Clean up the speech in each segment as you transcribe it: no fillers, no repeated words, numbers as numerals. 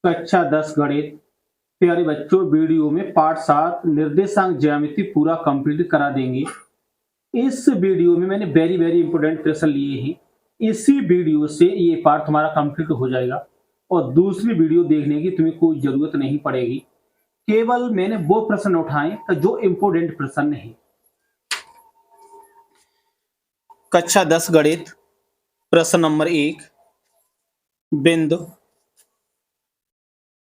कक्षा 10 गणित। प्यारे बच्चों, वीडियो में पाठ 7 निर्देशांक ज्यामिति पूरा कंप्लीट करा देंगे। इस वीडियो में मैंने वेरी वेरी इंपोर्टेंट प्रश्न लिए हैं। इसी वीडियो से ये पाठ तुम्हारा कंप्लीट हो जाएगा और दूसरी वीडियो देखने की तुम्हें कोई जरूरत नहीं पड़ेगी। केवल मैंने वो प्रश्न उठाए जो इंपोर्टेंट प्रश्न है। कक्षा 10 गणित, प्रश्न नंबर 1। बिंदु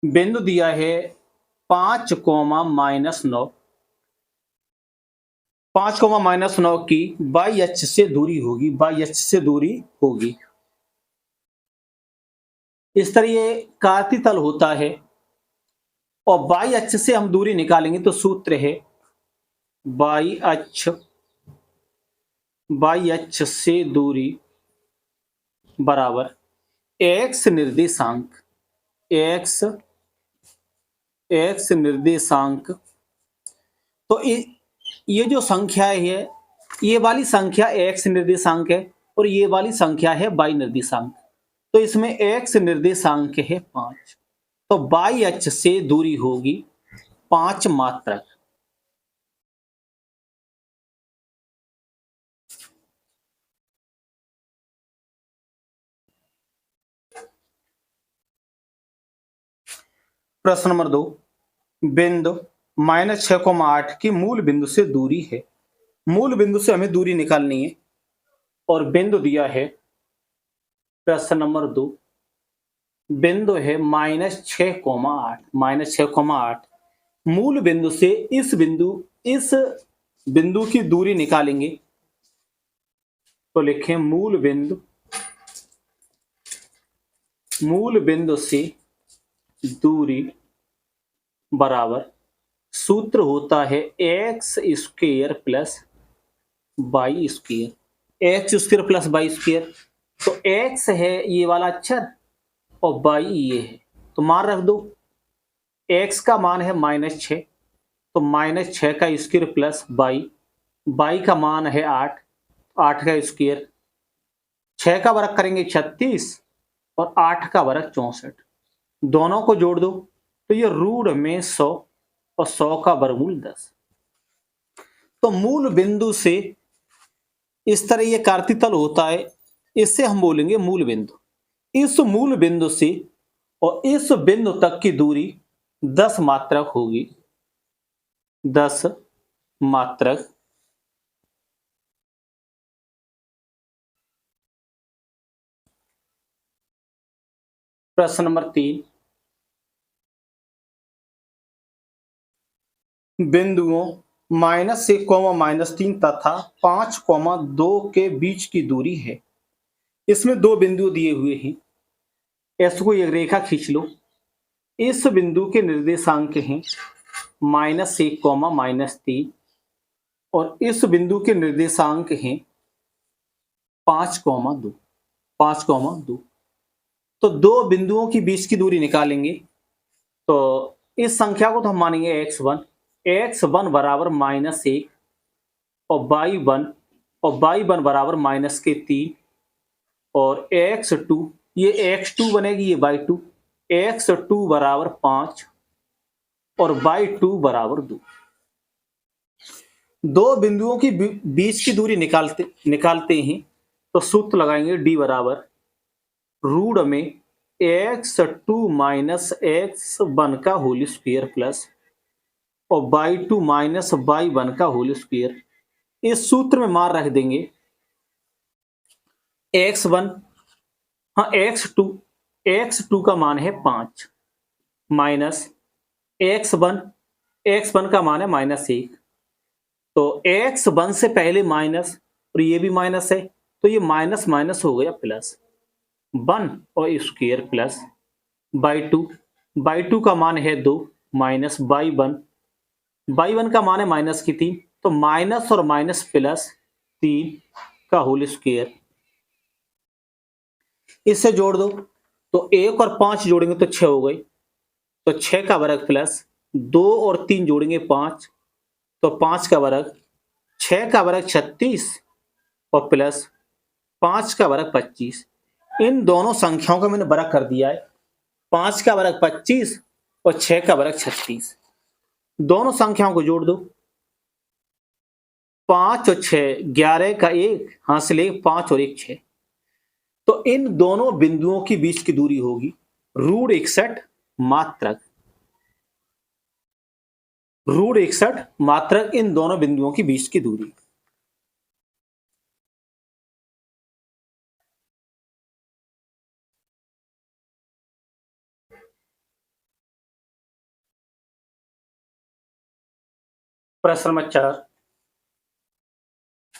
बिंदु दिया है 5, -9। 5, -9 की y अक्ष से दूरी होगी, y अक्ष से दूरी होगी। इस तरह ये कार्तीय तल होता है और y अक्ष से हम दूरी निकालेंगे तो सूत्र है y अक्ष से दूरी बराबर x निर्देशांक तो ये जो संख्या है, ये वाली संख्या x निर्देशांक है और ये वाली संख्या है y निर्देशांक। तो इसमें x निर्देशांक है 5, तो y अक्ष से दूरी होगी 5 मात्रक। प्रश्न नंबर 2। बिंदु -6,8 की मूल बिंदु से दूरी है। मूल बिंदु से हमें दूरी निकालनी है और बिंदु दिया है, प्रश्न नंबर 2, बिंदु है -6,8। मूल बिंदु से इस बिंदु की दूरी निकालेंगे तो लिखें मूल बिंदु से दूरी बराबर सूत्र होता है x² plus y²। x² plus y², तो x है ये वाला अक्षर और y ये है, तो मान रख दो। x का मान है -6, तो -6 का स्क्वायर प्लस y का मान है 8 का स्क्वायर, 6 का वर्ग करेंगे 36 और 8 का वर्ग 64। दोनों को जोड़ दो तो ये रूट में 100 और 100 का वर्गमूल 10। तो मूल बिंदु से इस तरह ये कार्तीय तल होता है, इससे हम बोलेंगे मूल बिंदु। इस मूल बिंदु से और इस बिंदु तक की दूरी 10 मात्रक होगी, 10 मात्रक। प्रश्न नंबर 3। बिंदुओं -1, -3 तथा 5, 2 के बीच की दूरी है। इसमें दो बिंदु दिए हुए हैं, ऐसे एक रेखा खींच लो। इस बिंदु के निर्देशांक हैं -1, -3 और इस बिंदु के निर्देशांक हैं 5, 2। तो दो बिंदुओं के बीच की दूरी निकालेंगे तो इस संख्या को तो हम मानेंगे x1 बराबर -1 और y1 बराबर -3 और x2, ये x2 बनेगी, ये y2, x2 बराबर 5 और y2 बराबर 2। दो बिंदुओं के बीच की दूरी निकालते हैं तो सूत्र लगाएंगे d बराबर रूट में x2 माइनस x1 का होल स्क्वायर प्लस और y2 माइनस y1 का होल स्क्वायर। इस सूत्र में मान रख देंगे x1, हाँ x2 का मान है 5 माइनस x1 का मान है -1। तो x1 से पहले माइनस और ये भी माइनस है, तो ये माइनस माइनस हो गया प्लस 1 और स्क्वायर प्लस y2 का मान है 2 माइनस y1 का मान है -3, तो माइनस और माइनस प्लस 3 का होल स्क्वायर। इससे जोड़ दो तो 1 और 5 जोड़ेंगे तो 6 हो गई, तो 6 का वर्ग प्लस 2 और 3 जोड़ेंगे 5, तो 5 का वर्ग, 6 का वर्ग 36 और प्लस 5 का वर्ग 25। इन दोनों संख्याओं का मैंने वर्ग कर दिया है 5 का वर्ग 25 और 6 का वर्ग 36। दोनों संख्याओं को जोड़ दो। 5 और 6, 11 का 1 हासिल 1, 5 और 1 6। तो इन दोनों बिंदुओं के बीच की दूरी होगी √61 मात्रक। √61 मात्रक इन दोनों बिंदुओं के बीच की दूरी। प्रश्न नंबर 4,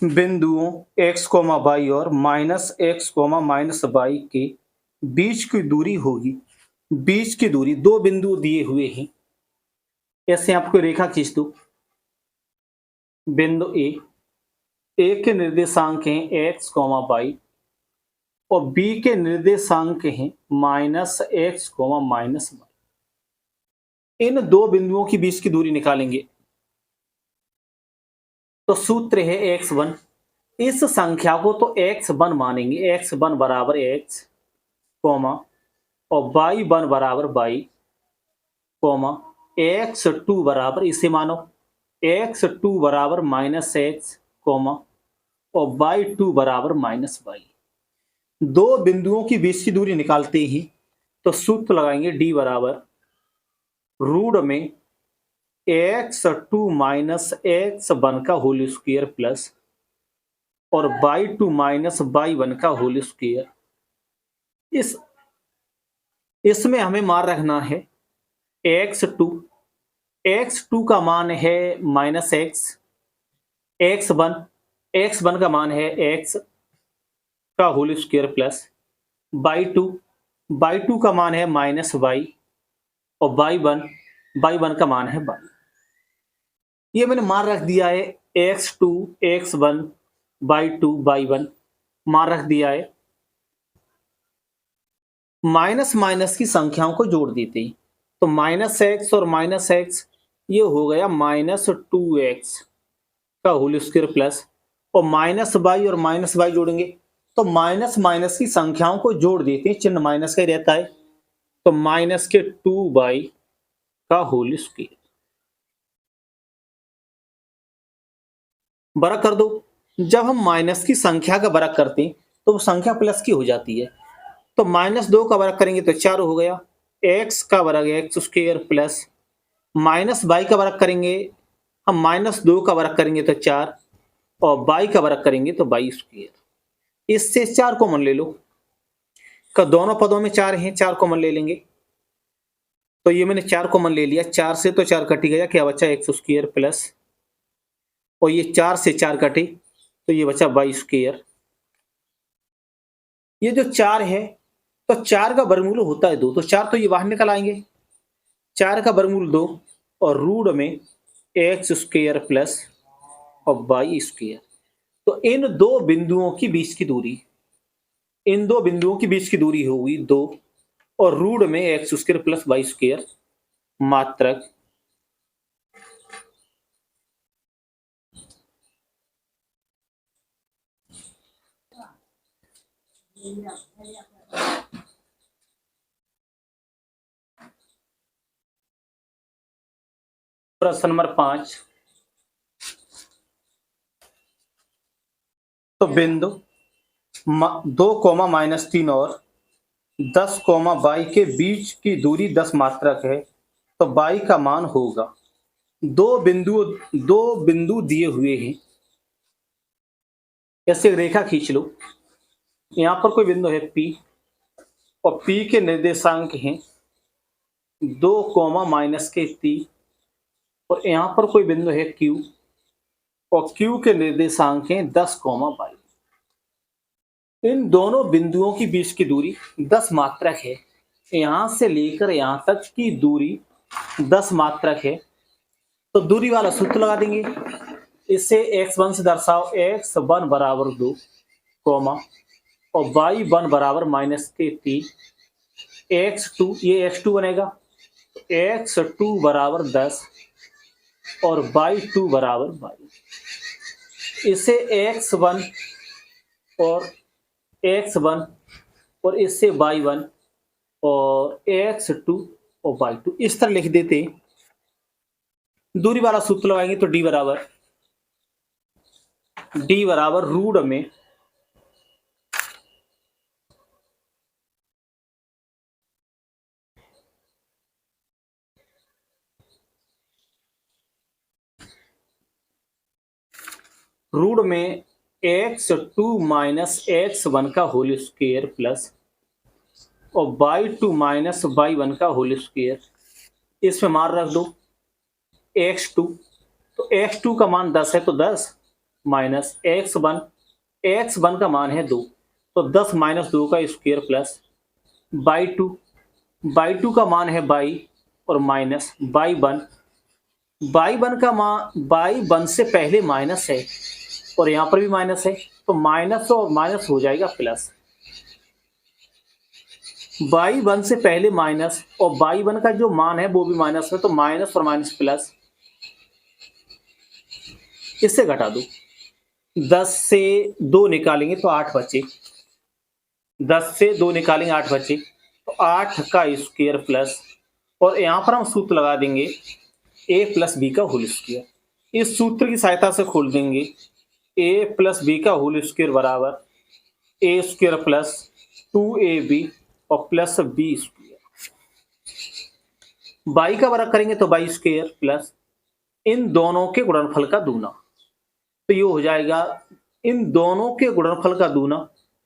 बिंदुओं x, y और -x, -y के बीच की दूरी होगी। बीच की दूरी, दो बिंदु दिए हुए हैं, ऐसे आपको रेखा खींच दो। बिंदु ए के निर्देशांक हैं x, y और b के निर्देशांक हैं -x, -y। इन दो बिंदुओं के बीच की दूरी निकालेंगे तो सूत्र है x1। इस संख्या को तो x1 मानेंगे, x1 बराबर x, और y1 बराबर y, x2 बराबर, इसे मानो x2 बराबर -x, और y2 बराबर -y। दो बिंदुओं की बीच की दूरी निकालते ही तो सूत्र लगाएंगे d बराबर √में x2 - x1 का होल स्क्वायर प्लस और y2 - y1 का होल स्क्वायर। इसमें हमें मान रखना है x2 का मान है -x, x1 का मान है x का होल स्क्वायर प्लस y2 का मान है -y और y1 का मान है y। ये मैंने मान रख दिया है x2, x1, y2, y1 मान रख दिया है। माइनस माइनस की संख्याओं को जोड़ देते हैं तो -x और -x ये हो गया -2x का होल स्क्वायर प्लस, और -y और -y जोड़ेंगे तो माइनस माइनस की संख्याओं को जोड़ देते हैं, चिन्ह माइनस का ही रहता है, तो -2y का होल स्क्वायर। बराबर कर दो। जब हम माइनस की संख्या का बराबर करते हैं तो वो संख्या प्लस की हो जाती है, तो -2 का वर्ग करेंगे तो 4 हो गया, x का वर्ग x स्क्वायर प्लस -y का वर्ग करेंगे हम, -2 का वर्ग करेंगे तो 4 और y का वर्ग करेंगे तो y स्क्वायर। इससे 4 कॉमन ले लो, का दोनों पदों में 4 हैं, 4 कॉमन ले लेंगे तो ये मैंने 4 कॉमन ले लिया। 4 से तो 4 कट गया, क्या बचा x स्क्वायर प्लस, और ये 4 से 4 कटे तो ये बचा y स्क्वायर। ये जो 4 है तो 4 का वर्गमूल होता है 2, तो 4 तो ये बाहर निकल आएंगे, 4 का वर्गमूल 2 और रूट में x स्क्वायर प्लस और y स्क्वायर। तो इन दो बिंदुओं की बीच की दूरी, इन दो बिंदुओं की बीच की दूरी होगी 2 और रूट में x square plus y square मात्रक। प्रश्न नंबर 5, तो बिंदु 2, -3 और 10, y के बीच की दूरी 10 मात्रक है, तो y का मान होगा। दो बिंदु दिए हुए हैं, ऐसे रेखा खींच लो। यहां पर कोई बिंदु है P और P के निर्देशांक हैं 2, -3, और यहां पर कोई बिंदु है Q और Q के निर्देशांक हैं 10, y। इन दोनों बिंदुओं की बीच की दूरी 10 मात्रक है, यहां से लेकर यहां तक की दूरी 10 मात्रक है, तो दूरी वाला सूत्र लगा देंगे। इससे x1 से दर्शाओ, x1 बराबर 2, और y1 बराबर -3, x2 ये x2 बनेगा, x2 बराबर 10 और y2 बराबर 22। इससे x1 और इससे y1, और x2 और y2 इस तरह लिख देते। दूरी वाला सूत्र लगाएंगे तो d बराबर रूट में x2 माइनस x1 का होल स्क्वायर प्लस और y2 माइनस y1 का होल स्क्वायर, इसमें मान रख दो x2, तो x2 का मान 10 है तो 10 माइनस x1 का मान है 2, तो 10 माइनस 2 का स्क्वायर प्लस y2 का मान है y और माइनस y1 का मान y1 से पहले माइनस है और यहाँ पर भी माइनस है, तो माइनस और माइनस हो जाएगा प्लस। y1 से पहले माइनस और y1 का जो मान है वो भी माइनस है, तो माइनस और माइनस प्लस, इससे घटा दो। 10 से 2 निकालेंगे तो 8 बचे, 10 से 2 निकालेंगे 8 बचे, तो 8 का स्क्वायर प्लस, और यहाँ पर हम सूत्र लगा देंगे a प्लस बी का होल स्क्वायर। इस सूत्र की सहायता से खोल देंगे a प्लस बी का होल स्क्वायर बराबर a स्क्वायर प्लस 2ab और प्लस बी स्क्वायर। y का वर्ग करेंगे तो y स्क्वायर प्लस इन दोनों के गुणनफल का दूना, तो ये हो जाएगा इन दोनों के गुणनफल का दूना,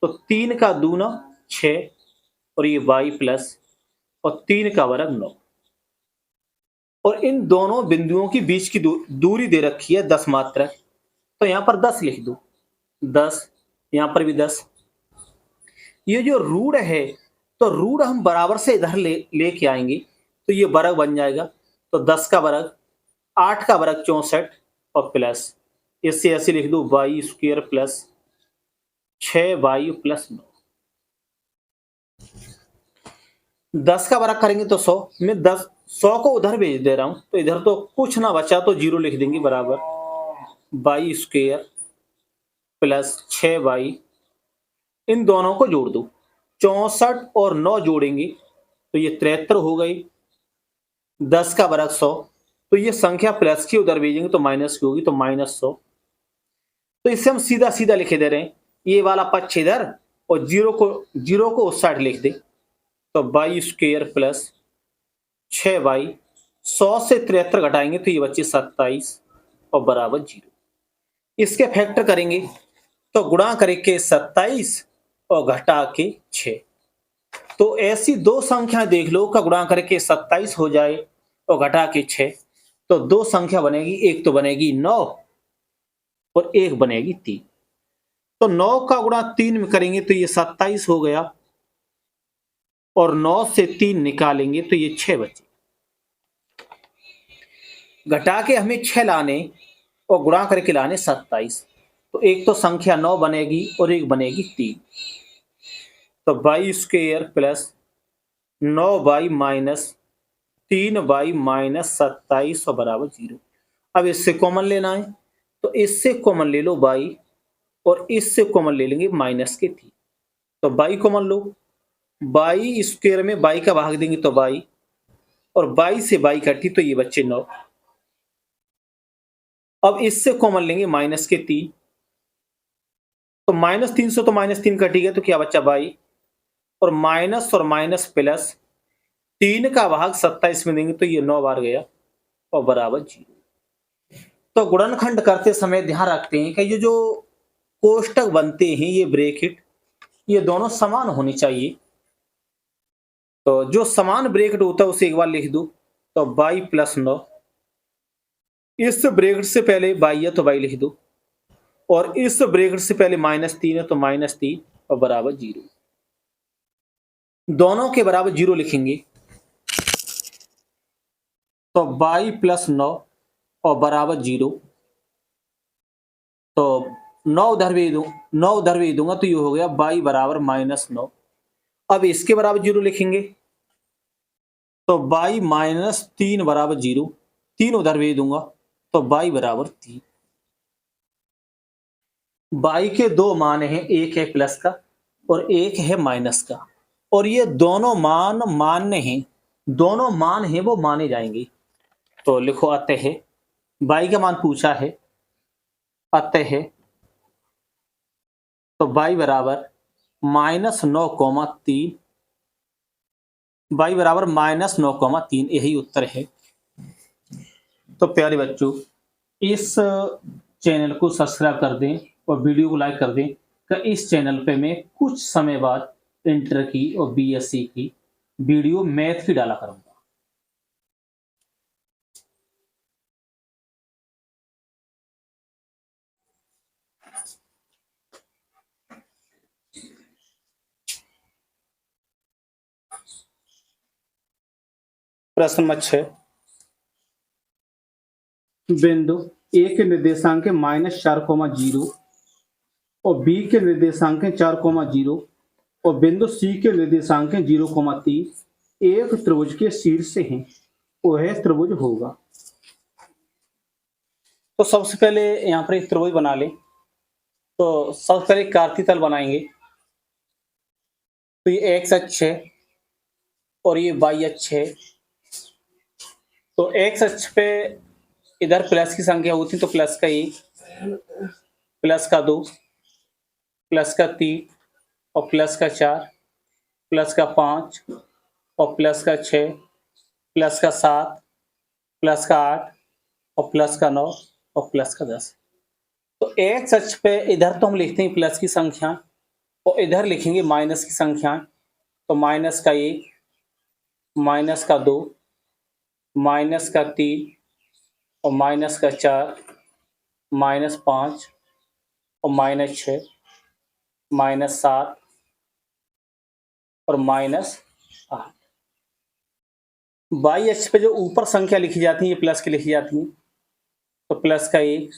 तो 3 का दूना 6 और ये y प्लस और 3 का वर्ग 9, और इन दोनों बिंदुओं की बीच की दूरी दे रखी है 10 मात्रक, तो यहाँ पर 10 लिख दो, 10 यहाँ पर भी 10। ये जो रूट है तो रूट हम बराबर से इधर लेके आएंगे तो ये वर्ग बन जाएगा, तो 10 का वर्ग 8 का वर्ग 64 और प्लस इससे ऐसे लिख दो y square plus 6y plus 9। 10 का वर्ग करेंगे तो 100, मैं 100 को उधर भेज दे रहा हूं तो इधर तो कुछ ना बचा तो 0 लिख देंगे बराबर y स्क्वायर प्लस 6y, इन दोनों को जोड़ दो, 64 और 9 जोड़ेंगे तो ये 73 हो गई, 10 का वर्ग 100, तो ये संख्या प्लस की उधर भेजेंगे तो माइनस की होगी, तो -100। तो इससे हम सीधा सीधा लिखे दे रहे हैं, ये वाला पक्ष इधर और 0 को उस साइड लिख दे, तो y स्क्वायर प्लस 6y, 100 से 73 घटाएंगे तो ये बच्चे 27 और बराबर 0। इसके फैक्टर करेंगे तो गुणा करके 27 और घटा के 6, तो ऐसी दो संख्याएं देख लो का गुणा करके 27 हो जाए और घटा के 6, तो दो संख्या बनेगी, एक तो बनेगी 9 और एक बनेगी 3, तो 9 का गुणा 3 में करेंगे तो ये 27 हो गया और 9 से 3 निकालेंगे तो ये 6 बचे। घटा के हमें 6 लाने और गुणा करके लाने 27, तो एक तो संख्या 9 बनेगी और एक बनेगी 3, तो y square plus 9y minus 3y minus 27 और बराबर 0। अब इससे कॉमन लेना है तो इससे कॉमन ले लो y और इससे कॉमन ले लेंगे माइनस के 3, तो y कॉमन लो, y स्क्वायर में y का भाग देंगे तो y और y से y कटी तो ये बच्चे 9। अब इससे कॉमन लेंगे माइनस के 3, तो -300 तो -3 कटेगा तो क्या बच्चा y और माइनस प्लस 3 का भाग 27 में देंगे तो ये 9 बार गया और बराबर 0। तो गुणनखंड करते समय ध्यान रखते हैं कि ये जो कोष्टक बनते हैं ये ब्रैकेट ये दोनों समान होने चाहिए, तो जो समान ब्रैकेट होता है उसे एक बार लिख दो, तो y प्लस 9, इस ब्रैकेट से पहले y है तो y लिख दो और इस ब्रैकेट से पहले -3 है तो -3 और बराबर 0, दोनों के बराबर 0 लिखेंगे तो y प्लस 9 और बराबर 0, तो 9 उधर भी दूंगा तो ये हो गया y बराबर -9। अब इसके बराबर 0 लिखेंगे तो y -3 बराबर 0, 3 उधर भी दूंगा तो y बराबर 3। y के दो मान हैं, एक है प्लस का और एक है माइनस का, और ये दोनों मान मान्य हैं, दोनों मान हैं वो माने जाएंगे। तो लिखो अतः y का मान पूछा है, अतः तो y बराबर -9,3, y बराबर -9,3, यही उत्तर है। तो प्यारे बच्चों, इस चैनल को सब्सक्राइब कर दें और वीडियो को लाइक कर दें कि इस चैनल पे मैं कुछ समय बाद इंटर की और बीएससी की वीडियो मैथ की डाला करूंगा। प्रश्न नंबर 6, बिंदु ए के निर्देशांक -4,0 और बी के निर्देशांक 4,0 और बिंदु सी के निर्देशांक 0,3 एक त्रिभुज के शीर्ष हैं, वह त्रिभुज होगा। तो सबसे पहले यहाँ पर एक त्रिभुज बना लें। तो सबसे पहले कार्तीय तल बनाएंगे। तो ये एक्स अक्ष है और ये वाई अक्ष है। तो एक्स अक्ष पे इधर प्लस की संख्या होती, तो प्लस का 1, प्लस का 2, प्लस का 3 और प्लस का 4, प्लस का 5 और प्लस का 6, प्लस का 7, प्लस का 8 और प्लस का 9 और प्लस का 10। तो एक्स अक्ष पे इधर तो हम लिखते हैं प्लस की संख्या और इधर लिखेंगे माइनस की संख्या। तो माइनस का 1, माइनस का 2, माइनस का 3 और माइनस का 4, -5 और -6, -7 और -8। वाई अक्ष पे जो ऊपर संख्या लिखी जाती है ये प्लस की लिखी जाती है। तो प्लस का 1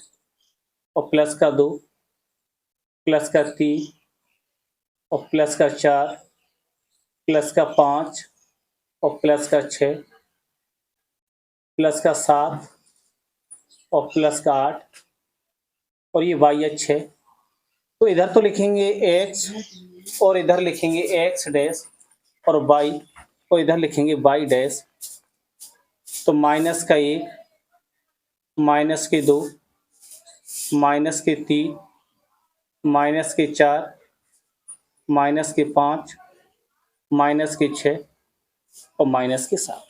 और प्लस का 2, प्लस का 3 और प्लस का 4, प्लस का 5 और प्लस का 6, प्लस का 7 और प्लस का 8 और ये वाई अक्ष है। तो इधर तो लिखेंगे x और इधर लिखेंगे x डैश और y और इधर लिखेंगे y डैश। तो माइनस का 1, माइनस के 2, माइनस के 3, माइनस के 4, माइनस के 5, माइनस के 6 और माइनस के 7।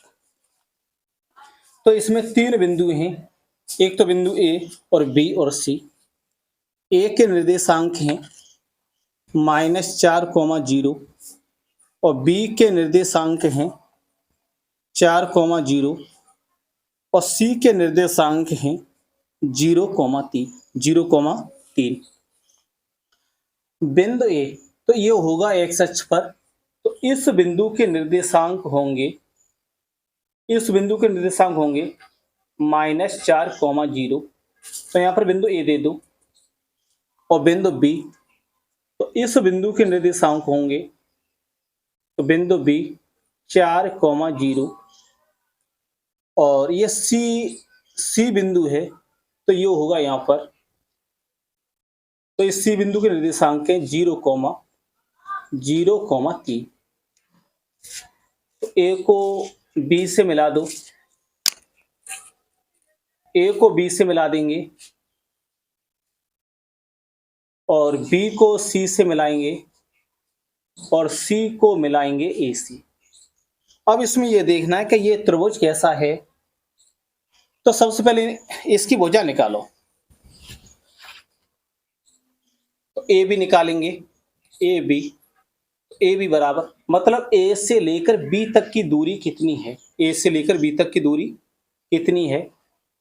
तो इसमें 3 बिंदु हैं, एक तो बिंदु A और B और C। A के निर्देशांक हैं -4,0 और B के निर्देशांक हैं 4,0 और C के निर्देशांक हैं 0,3। बिंदु A तो ये होगा x अक्ष पर। तो इस बिंदु के निर्देशांक होंगे, इस बिंदु के निर्देशांक होंगे -4,0। तो यहाँ पर बिंदु A दे दो और बिंदु B। तो इस बिंदु के निर्देशांक होंगे, तो बिंदु B 4,0 और ये C बिंदु है तो ये होगा यहाँ पर। तो इस C बिंदु के निर्देशांक है 0,3। तो A को B से मिला दो, A को B से मिला देंगे और B को C से मिलाएंगे और C को मिलाएंगे AC। अब इसमें यह देखना है कि ये त्रिभुज कैसा है। तो सबसे पहले इसकी भुजा निकालो। तो ए बी निकालेंगे, ए बी बराबर मतलब ए से लेकर बी तक की दूरी कितनी है, ए से लेकर बी तक की दूरी कितनी है।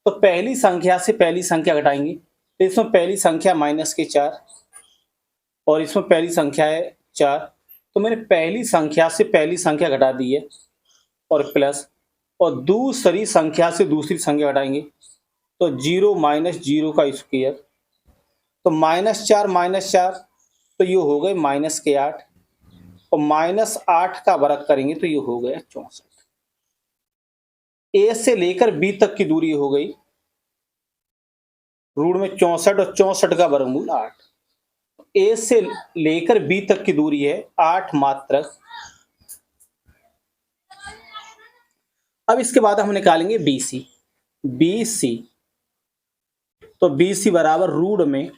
तो पहली संख्या से पहली संख्या घटाएंगे। तो इसमें पहली संख्या -4 और इसमें पहली संख्या है 4। तो मैंने पहली संख्या से पहली संख्या घटा दी है और प्लस, और दूसरी संख्या से दूसरी संख्या घटाएंगे तो 0 - 0 का स्क्वायर। तो -4 तो ये हो गए -8 और -8 का वर्ग करेंगे तो ये हो गया 64। ए से लेकर बी तक की दूरी हो गई रूट में 64 और 64 का वर्गमूल 8। ए से लेकर बी तक की दूरी है 8 मात्रक अब इसके बाद हम निकालेंगे BC। BC तो BC बराबर रूट में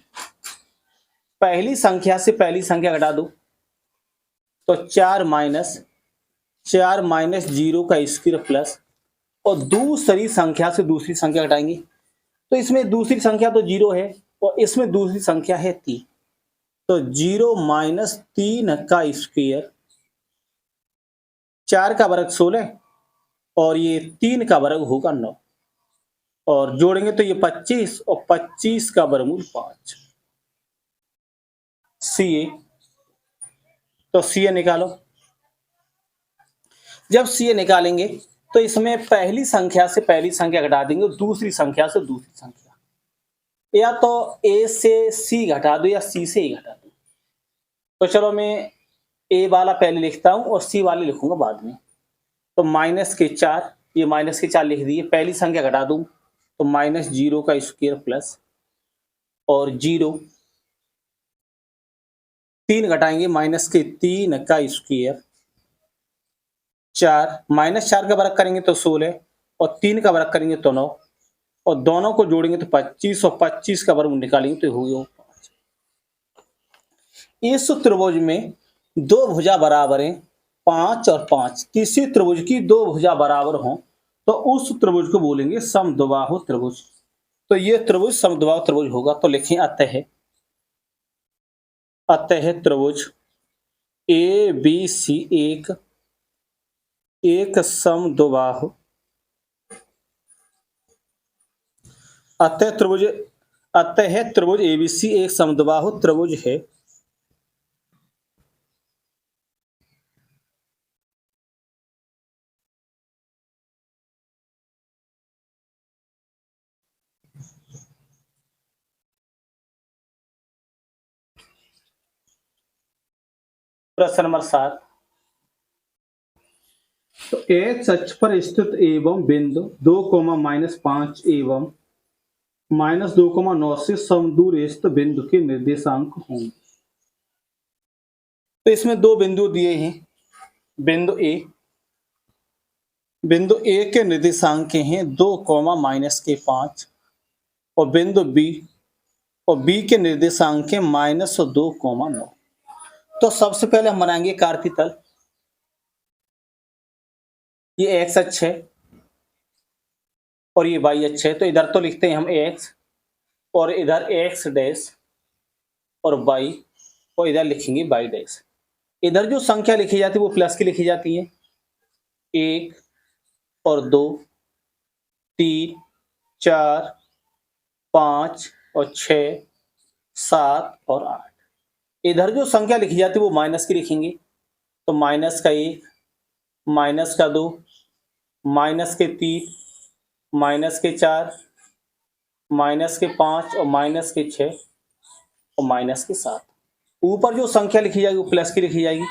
पहली संख्या से पहली संख्या घटा दो तो 4 माइनस 0 का स्क्वायर प्लस और दूसरी संख्या से दूसरी संख्या घटाएंगे तो इसमें दूसरी संख्या तो 0 है और इसमें दूसरी संख्या है 3 तो 0 माइनस 3 का स्क्वायर, 4 का वर्ग 16 और ये 3 का वर्ग होगा 9 और जोड़ेंगे तो ये 25 और 25 का वर्गमूल 5। CA तो CA निकालो। जब CA निकालेंगे तो इसमें पहली संख्या से पहली संख्या घटा देंगे दूसरी संख्या से दूसरी संख्या, या तो A से C घटा दो या C से A घटा दो। तो चलो मैं A वाला पहले लिखता हूं और C वाले लिखूंगा बाद में। तो माइनस के 4, ये माइनस के 4 लिख दिए, पहली संख्या घटा दूं तो माइनस 0 का स्क्वायर प्लस और 0, 3 घटाएंगे माइनस के 3 का स्क्वायर, 4 माइनस 4 का वर्ग करेंगे तो 16 और 3 का वर्ग करेंगे तो 9 और दोनों को जोड़ेंगे तो 25 और 25 का वर्ग निकालेंगे तो हो गया 5। इस त्रिभुज में दो भुजा बराबर हैं 5 और 5, किसी त्रिभुज की दो भुजा बराबर हों तो उस त्रिभुज को बोलेंगे समद्विबाहु त्रिभुज। तो ये त्रिभुज समद्विबाहु त्रिभुज होगा। तो लिखें अतः त्रिभुज ABC एक समद्विबाहु, अतः त्रिभुज ABC एक समद्विबाहु त्रिभुज है प्रश्न नंबर 7। तो एक्स अक्ष पर स्थित एवं बिंदु 2,-5 एवं -2,9 से समदूर स्थित बिंदु के निर्देशांक होंगे। तो इसमें दो बिंदु दिए हैं। बिंदु ए के निर्देशांक हैं 2,-5 और बिंदु बी के निर्देशांक हैं -2,9। तो सबसे पहले हम बनाएंगे कार्तीय तल। ये एक्स अक्ष है और ये वाई अक्ष है। तो इधर तो लिखते हैं हम एक्स और इधर एक्स डैश और वाई और इधर लिखेंगे वाई डैश। इधर जो संख्या लिखी जाती है वो प्लस की लिखी जाती है, 1 और 2, 3, 4, 5 और 6, 7 और 8। इधर जो संख्या लिखी जाती है वो माइनस की लिखेंगे। तो माइनस का 1, माइनस का 2, माइनस के 3, माइनस के 4, माइनस के 5 और माइनस के 6 और माइनस के 7। ऊपर जो संख्या लिखी जाएगी वो प्लस की लिखी जाएगी।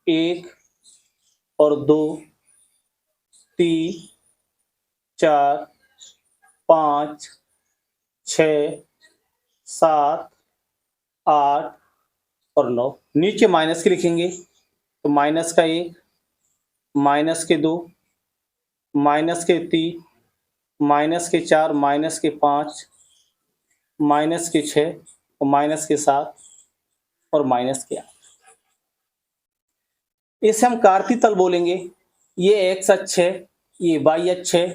1 और 2, 3, 4, 5, 6, 7, 8 और 9। नीचे माइनस की लिखेंगे तो माइनस का 1, माइनस के 2, माइनस के 3, माइनस के 4, माइनस के 5, माइनस के 6 और माइनस के 7 और माइनस के 8। इसे हम कार्तीय तल बोलेंगे। ये एक्स अक्ष है, ये वाई अक्ष है।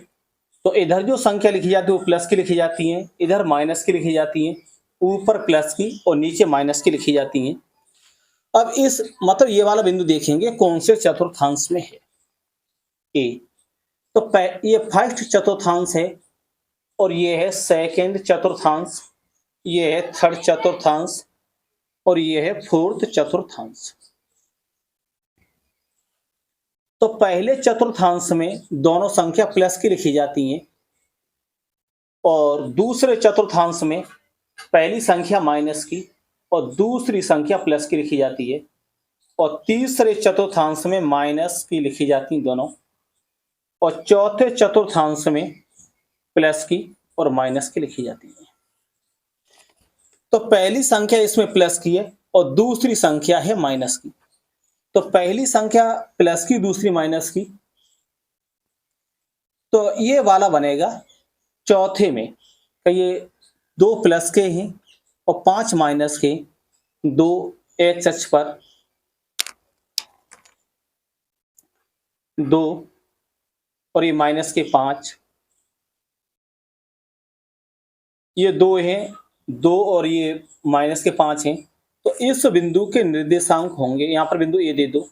तो इधर जो संख्या लिखी जाती है वो प्लस की लिखी जाती है, इधर माइनस की लिखी जाती है, ऊपर प्लस की और नीचे माइनस की लिखी जाती हैं। अब इस मतलब ये वाला बिंदु देखेंगे कौन से चतुर्थांश में है। ए तो ये फर्स्ट चतुर्थांश है और ये है सेकंड चतुर्थांश, ये है थर्ड चतुर्थांश और ये है फोर्थ चतुर्थांश। तो पहले चतुर्थांश में दोनों संख्या प्लस की लिखी जाती हैं और दूसरे चतुर्थांश में पहली संख्या माइनस की और दूसरी संख्या प्लस की लिखी जाती है और तीसरे चतुर्थांश में माइनस की लिखी जाती दोनों और चौथे चतुर्थांश में प्लस की और माइनस की लिखी जाती है। तो पहली संख्या इसमें प्लस की है और दूसरी संख्या है माइनस की। तो पहली संख्या प्लस की, दूसरी माइनस की। तो ये वाला बनेगा चौथे में, तो ये 2 प्लस के हैं और 5 माइनस के, 2 एक्स अक्ष पर 2 और ये माइनस के 5, ये 2 हैं, 2 और ये माइनस के 5 हैं। तो इस बिंदु के निर्देशांक होंगे, यहाँ पर बिंदु ए दे दो,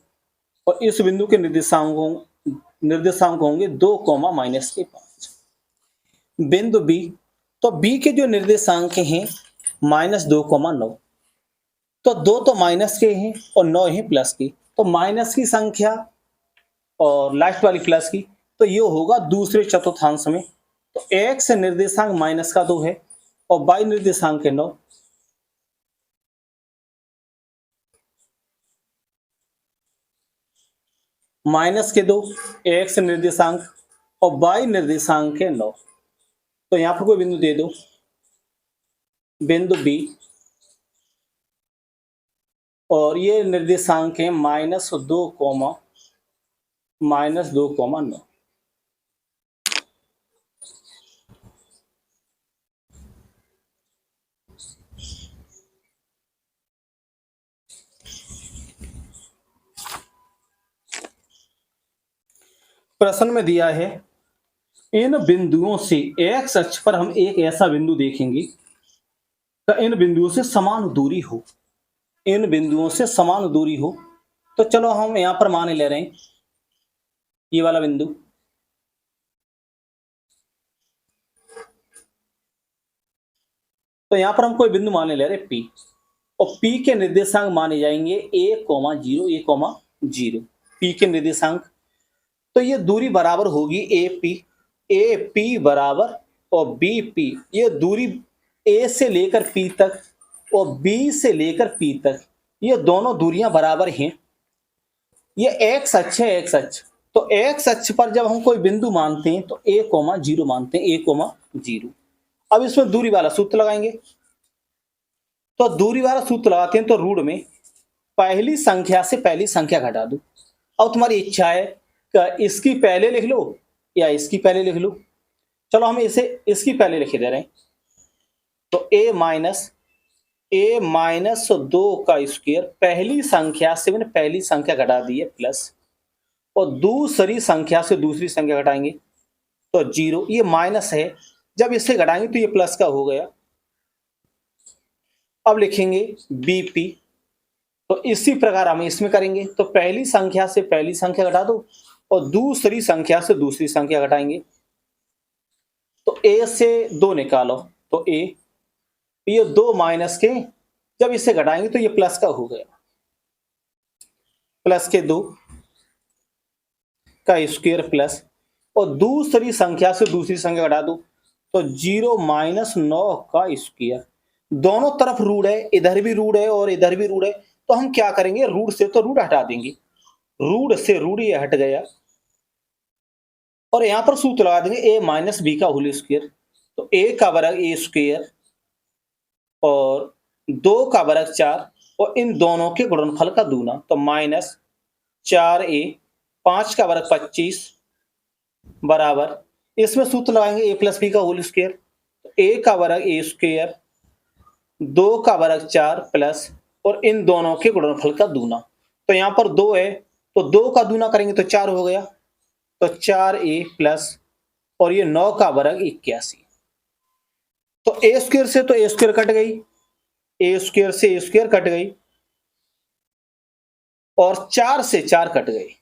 और इस बिंदु के निर्देशांक होंगे 2 कोमा माइनस के 5। बिंदु बी, तो बी के जो निर्देशांक हैं -2,9, तो 2 तो माइनस के हैं और 9 हैं प्लस की, तो माइनस की संख्या और लास्ट वाली प्लस की, तो ये होगा दूसरे चतुर्थांश में। तो एक्स निर्देशांक -2 है और वाई निर्देशांक है 9। -2 एक्स निर्देशांक और वाई निर्देशांक है 9। तो यहां पर कोई बिंदु दे दो, बिंदु बी, और ये निर्देशांक है -2, -2,9। प्रश्न में दिया है इन बिंदुओं से एक्स अक्ष पर हम एक ऐसा बिंदु देखेंगे तो इन बिंदुओं से समान दूरी हो, इन बिंदुओं से समान दूरी हो। तो चलो हम यहां पर मान ले रहे हैं ये वाला बिंदु, तो यहां पर हम कोई बिंदु मान ले रहे पी, और पी के निर्देशांक माने जाएंगे a,0 पी के निर्देशांक। तो ये दूरी बराबर होगी ए पी बराबर और बी पी, ये दूरी ए से लेकर पी तक और बी से लेकर पी तक, ये दोनों दूरियां बराबर हैं। ये एक्स अक्ष है, एक्स अक्ष, तो एक्स अक्ष पर जब हम कोई बिंदु मानते हैं तो a,0 मानते हैं, a,0। अब इसमें दूरी वाला सूत्र लगाएंगे, तो दूरी वाला सूत्र लगाते हैं तो रूट में पहली संख्या से पहली संख्या घटा दो। अब तुम्हारी इच्छा है कि इसकी पहले लिख लो या इसकी पहले लिख लो, चलो हम इसे इसकी पहले लिख दे रहे हैं। तो a माइनस 2 का स्क्वायर, पहली संख्या से मैंने पहली संख्या घटा दी है प्लस, और दूसरी संख्या से दूसरी संख्या घटाएंगे तो 0, ये माइनस है, जब इससे घटाएंगे तो ये प्लस का हो गया। अब लिखेंगे बीपी, तो इसी प्रकार हम इसमें करेंगे, तो पहली संख्या से पहली संख्या घटा दो और दूसरी संख्या से दूसरी संख्या घटाएंगे। तो a से 2 निकालो, तो a, ये 2 माइनस के, जब इसे घटाएंगे तो ये प्लस का हो गया, प्लस के 2 का स्क्वायर प्लस, और दूसरी संख्या से दूसरी संख्या घटा दो तो 0 माइनस 9 का स्क्वायर। दोनों तरफ रूट है, इधर भी रूट है और इधर भी रूट है, तो हम क्या करेंगे, रूट से तो रूट हटा देंगे, रूट से रूट ये हट गया, और यहां पर सूत्र लगा देंगे a माइनस बी का होल स्क्वायर। तो a का वर्ग a स्क्वायर और 2 का वर्ग 4, और इन दोनों के गुणनफल का दूना, तो माइनस 4a, 5 का वर्ग 25 बराबर, इसमें सूत्र लगाएंगे a प्लस बी का होल स्क्वायर, तो a का वर्ग a स्क्वायर, 2 का वर्ग 4 प्लस, और इन दोनों के गुणनफल का दूना। तो यहां पर 2 है तो 2 का दूना करेंगे तो 4 हो गया, तो 4a प्लस, और ये 9 का वर्ग 81। तो a स्क्वायर से तो a स्क्वायर कट गई, a स्क्वायर से a स्क्वायर कट गई, और 4 से 4 कट गई।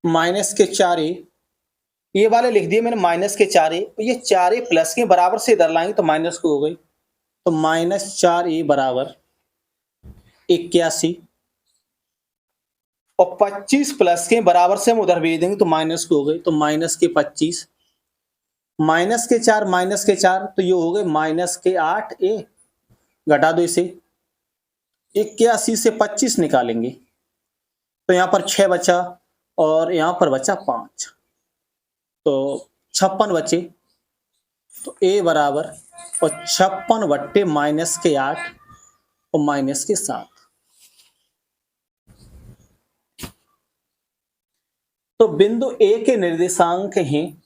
माइनस के 4a, ये वाले लिख दिए मैंने माइनस के 4a, ये 4a प्लस के बराबर से इधर लाएंगे तो माइनस को हो गई, तो माइनस 4a बराबर 81, और 25 प्लस के बराबर से हम उधर भेज देंगे तो माइनस को हो गई, तो माइनस के 25, माइनस के 4 तो ये हो गए माइनस के 8a, घटा दो इसे, 81 से 25 निकालेंगे तो यहाँ पर 6 बचा और यहाँ पर बचा 5, तो 56 बचे। तो a बराबर और 56 बट्टे माइनस के 8 और माइनस के 7। तो बिंदु ए के निर्देशांक हैं,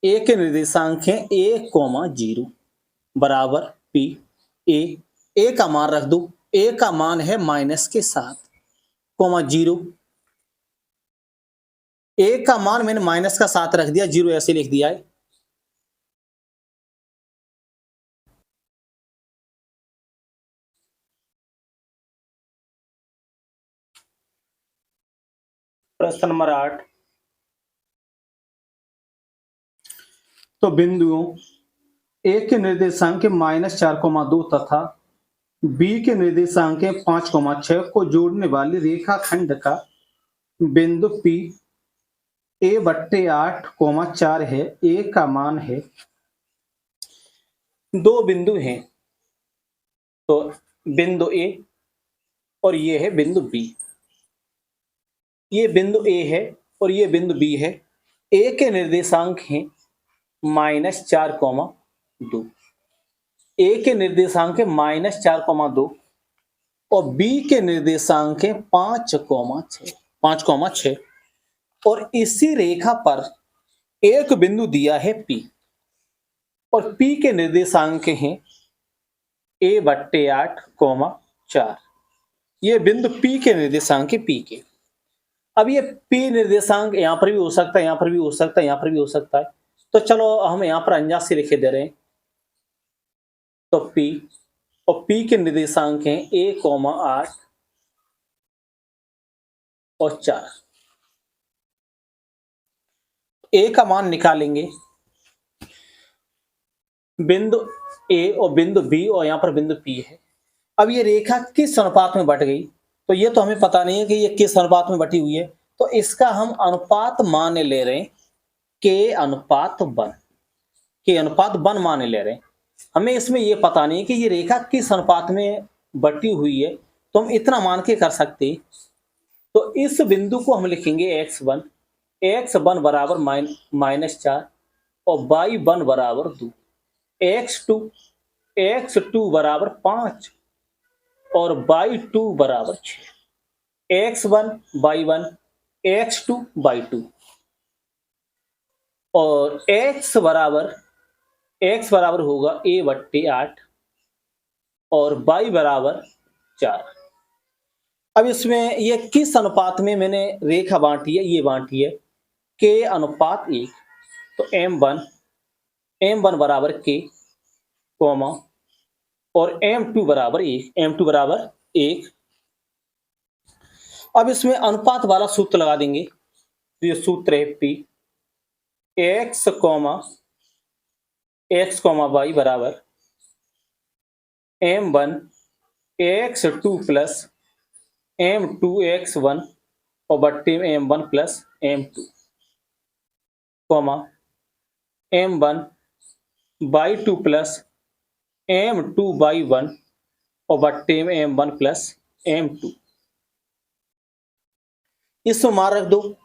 ए के निर्देशांक हैं 1,0 बराबर पी। ए का मान रख दो, ए का मान है -7,0, ए का मान मैंने -7 रख दिया, 0 ऐसे लिख दिया है। प्रश्न नंबर 8, तो बिंदुओं ए के निर्देशांक -4,2 तथा बी के निर्देशांक 5,6 को जोड़ने वाली रेखाखंड का बिंदु P a/8,4 है। ए का मान है, दो बिंदु हैं, तो बिंदु ए और ये है बिंदु बी। ये बिंदु ए है और ये बिंदु बी है। ए के निर्देशांक हैं -4,2, ए के निर्देशांक है -4,2 और बी के निर्देशांक है 5,6 और इसी रेखा पर एक बिंदु दिया है P और P के निर्देशांक हैं a/8,4। ये बिंदु P के निर्देशांक है P के। अब ये P निर्देशांक यहां पर भी हो सकता है, यहां पर भी हो सकता है, यहां पर भी हो सकता है, तो चलो हम यहां पर अंदाज से लिखे दे रहे हैं। तो P और P के निर्देशांक हैं 1,8 और 4। ए का मान निकालेंगे, बिंदु ए और बिंदु बी और यहां पर बिंदु P है। अब ये रेखा किस अनुपात में बट गई, तो ये तो हमें पता नहीं है कि ये किस अनुपात में बटी हुई है, तो इसका हम अनुपात मान ले रहे हैं के अनुपात 1 मान ले रहे हैं। हमें इसमें ये पता नहीं कि ये रेखा किस अनुपात में बटी हुई है, तो हम इतना मान के कर सकते। तो इस बिंदु को हम लिखेंगे x1 बराबर -4 और y1 बराबर 2, x2 बराबर 5 और y2 बराबर 6, x1 y1 x2 y2 और x बराबर होगा a/8 और y बराबर 4। अब इसमें ये किस अनुपात में मैंने रेखा बांटी है, ये बांटी है k अनुपात 1, तो m1 बराबर k कॉमा और m2 बराबर 1। अब इसमें अनुपात वाला सूत्र लगा देंगे, तो ये सूत्र है P x, y बराबर m1 x2 plus m2 x1 और बट्टे में m1 plus m2 m1 y2 plus m2 y1 और बट्टे में m1 प्लस m2। इसको मान रख दो।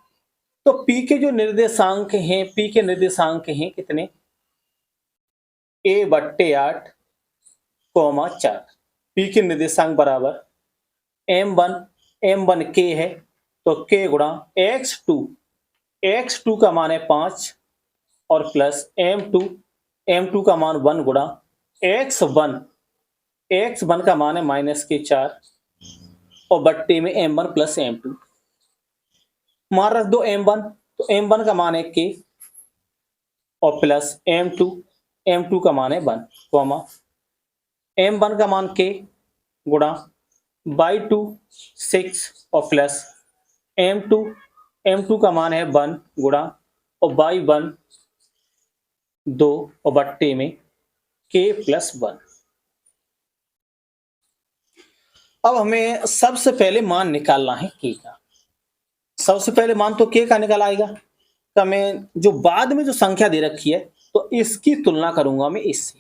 तो P के जो निर्देशांक हैं, P के निर्देशांक हैं कितने, a/8, 4। P के निर्देशांक बराबर m1 k है, तो k गुणा x2 का मान है 5 और प्लस m2 का मान 1 गुणा x1 का मान है -4 और बट्टे में m1 प्लस m2। मान रख दो m1, तो m1 का मान है k और प्लस m2 का मान है 1, m1 का मान k गुणा y2 6 और प्लस m2 का मान है 1 गुणा और y1 2 और बट्टे में k प्लस 1। अब हमें सबसे पहले मान निकालना है k का। सबसे पहले मान तो k का निकल आएगा, तो मैं जो बाद में जो संख्या दे रखी है, तो इसकी तुलना करूंगा मैं इससे,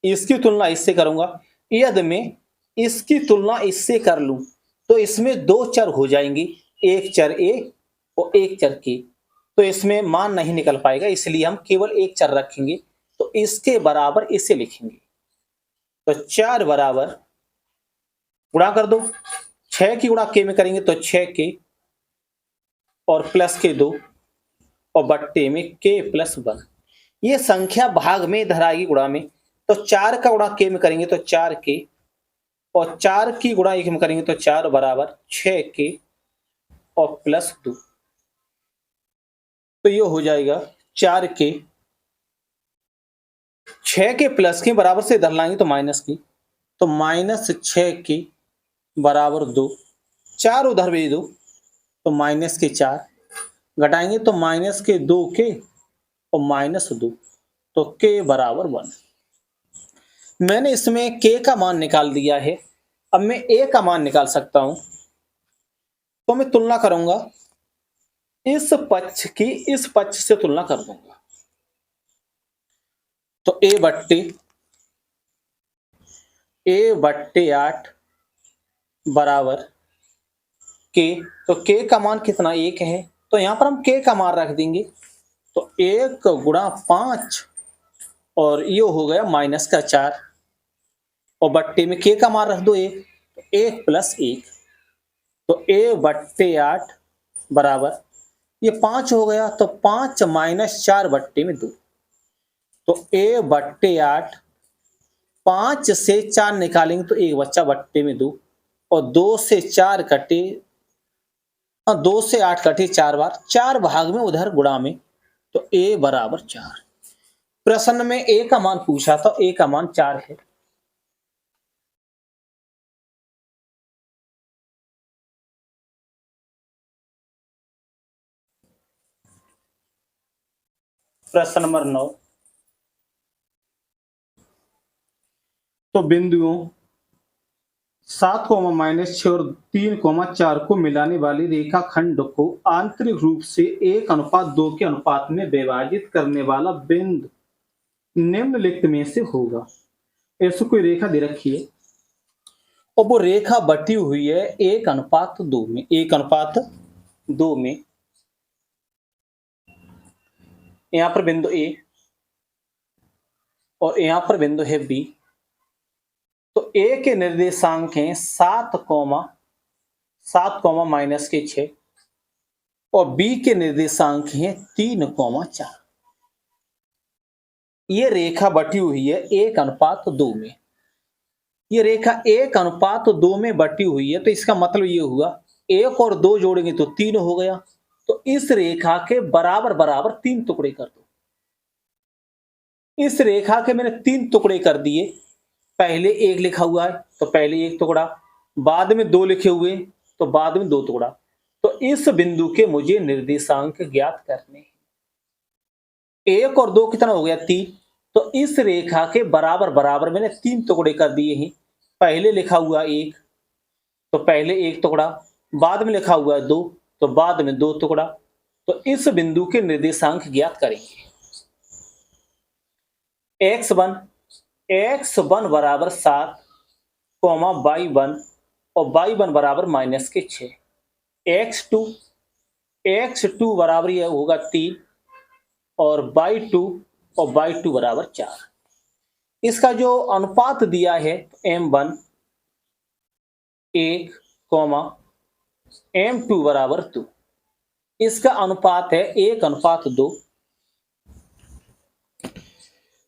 इसकी तुलना इससे करूंगा। यदि मैं इसकी तुलना इससे कर लूं तो इसमें 2 चर हो जाएंगे, एक चर a और एक चर k, तो इसमें मान नहीं निकल पाएगा, इसलिए हम केवल एक चर रखेंगे। तो इसके बराबर इसे लिखेंगे, तो 4 बराबर गुणा कर दो, 6 की गुणा k में करेंगे तो 6k और प्लस के 2 और बट्टे में k प्लस 1। ये संख्या भाग में इधर आएगी गुणा में, तो 4 का गुणा k में करेंगे तो 4k और 4 की गुणा 1 में करेंगे तो 4 बराबर 6k और प्लस 2। तो ये हो जाएगा 4k, 6 के प्लस के बराबर से इधर लाएंगे तो माइनस की, तो माइनस 6k बराबर 2। 4 उधर भेज दो तो माइनस के 4, घटाएंगे तो माइनस के 2k और माइनस 2, तो k बराबर 1। मैंने इसमें k का मान निकाल दिया है। अब मैं a का मान निकाल सकता हूं, तो मैं तुलना करूंगा, इस पक्ष की इस पक्ष से तुलना कर दूंगा। तो a बट्टे 8 बराबर k, तो k का मान कितना 1 है, तो यहां पर हम k का मान रख देंगे, तो 1 गुणा 5 और ये हो गया माइनस का 4 और बट्टे में k का मान रख दो 1, तो 1 प्लस 1, तो a बट्टे 8 बराबर ये 5 हो गया, तो 5 माइनस 4 बट्टे में 2, तो a बट्टे 8, 5 से 4 निकालेंगे तो 1 बच्चा बट्टे में 2 और 2 से 4 कटे, 2 से 8 कटे 4 बार, 4 भाग में उधर गुणा में, तो a बराबर 4। प्रश्न में a का मान पूछा था, a का मान 4 है। प्रश्न नंबर 9, तो बिंदुओं 7, -6 और 3, 4 को मिलाने वाली रेखाखंड को आंतरिक रूप से 1:2 के अनुपात में विभाजित करने वाला बिंदु निम्नलिखित में से होगा। ऐसी कोई रेखा दे रखी है और वो रेखा बटी हुई है 1:2 में, 1:2 में। यहां पर बिंदु A और यहां पर बिंदु है B। तो A के निर्देशांक हैं 7, -6 और B के निर्देशांक हैं 3, 4। ये रेखा बटी हुई है 1:2 में। ये रेखा 1:2 में बटी हुई है, तो इसका मतलब ये हुआ 1 और 2 जोड़ेंगे तो 3 हो गया। तो इस रेखा के बराबर बराबर 3 टुकड़े कर दो। इस रेखा के मैंने 3 टुकड़े कर दिए। पहले 1 लिखा हुआ है तो पहले 1 टुकड़ा, बाद में 2 लिखे हुए तो बाद में 2 टुकड़ा। तो इस बिंदु के मुझे निर्देशांक ज्ञात करने हैं। 1 और 2 कितना हो गया 3, तो इस रेखा के बराबर बराबर मैंने 3 टुकड़े कर दिए हैं। पहले लिखा हुआ 1 तो पहले 1 टुकड़ा, बाद में लिखा हुआ 2 तो बाद में 2 टुकड़ा। तो इस बिंदु के निर्देशांक ज्ञात करेंगे। x1 बराबर 7, y1 और y1 बराबर -6। x2 बराबर यह होगा 3 और y2 बराबर 4। इसका जो अनुपात दिया है m1 1, m2 बराबर 2। इसका अनुपात है 1:2।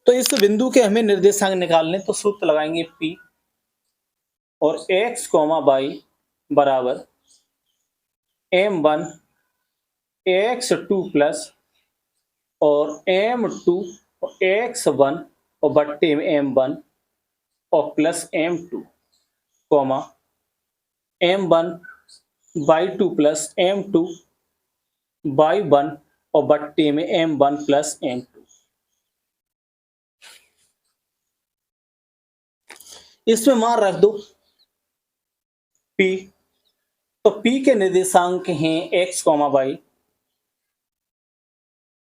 तो इस बिंदु के हमें निर्देशांक निकालने, तो सूत्र लगाएंगे P और x, y बराबर m1 x2 प्लस और m2 x1 और बट्टे में m1 और plus m2, m1 y2 plus m2 y1 और बट्टे में m1 प्लस m2। इसमें मान रख दो P। तो P के निर्देशांक हैं x, y,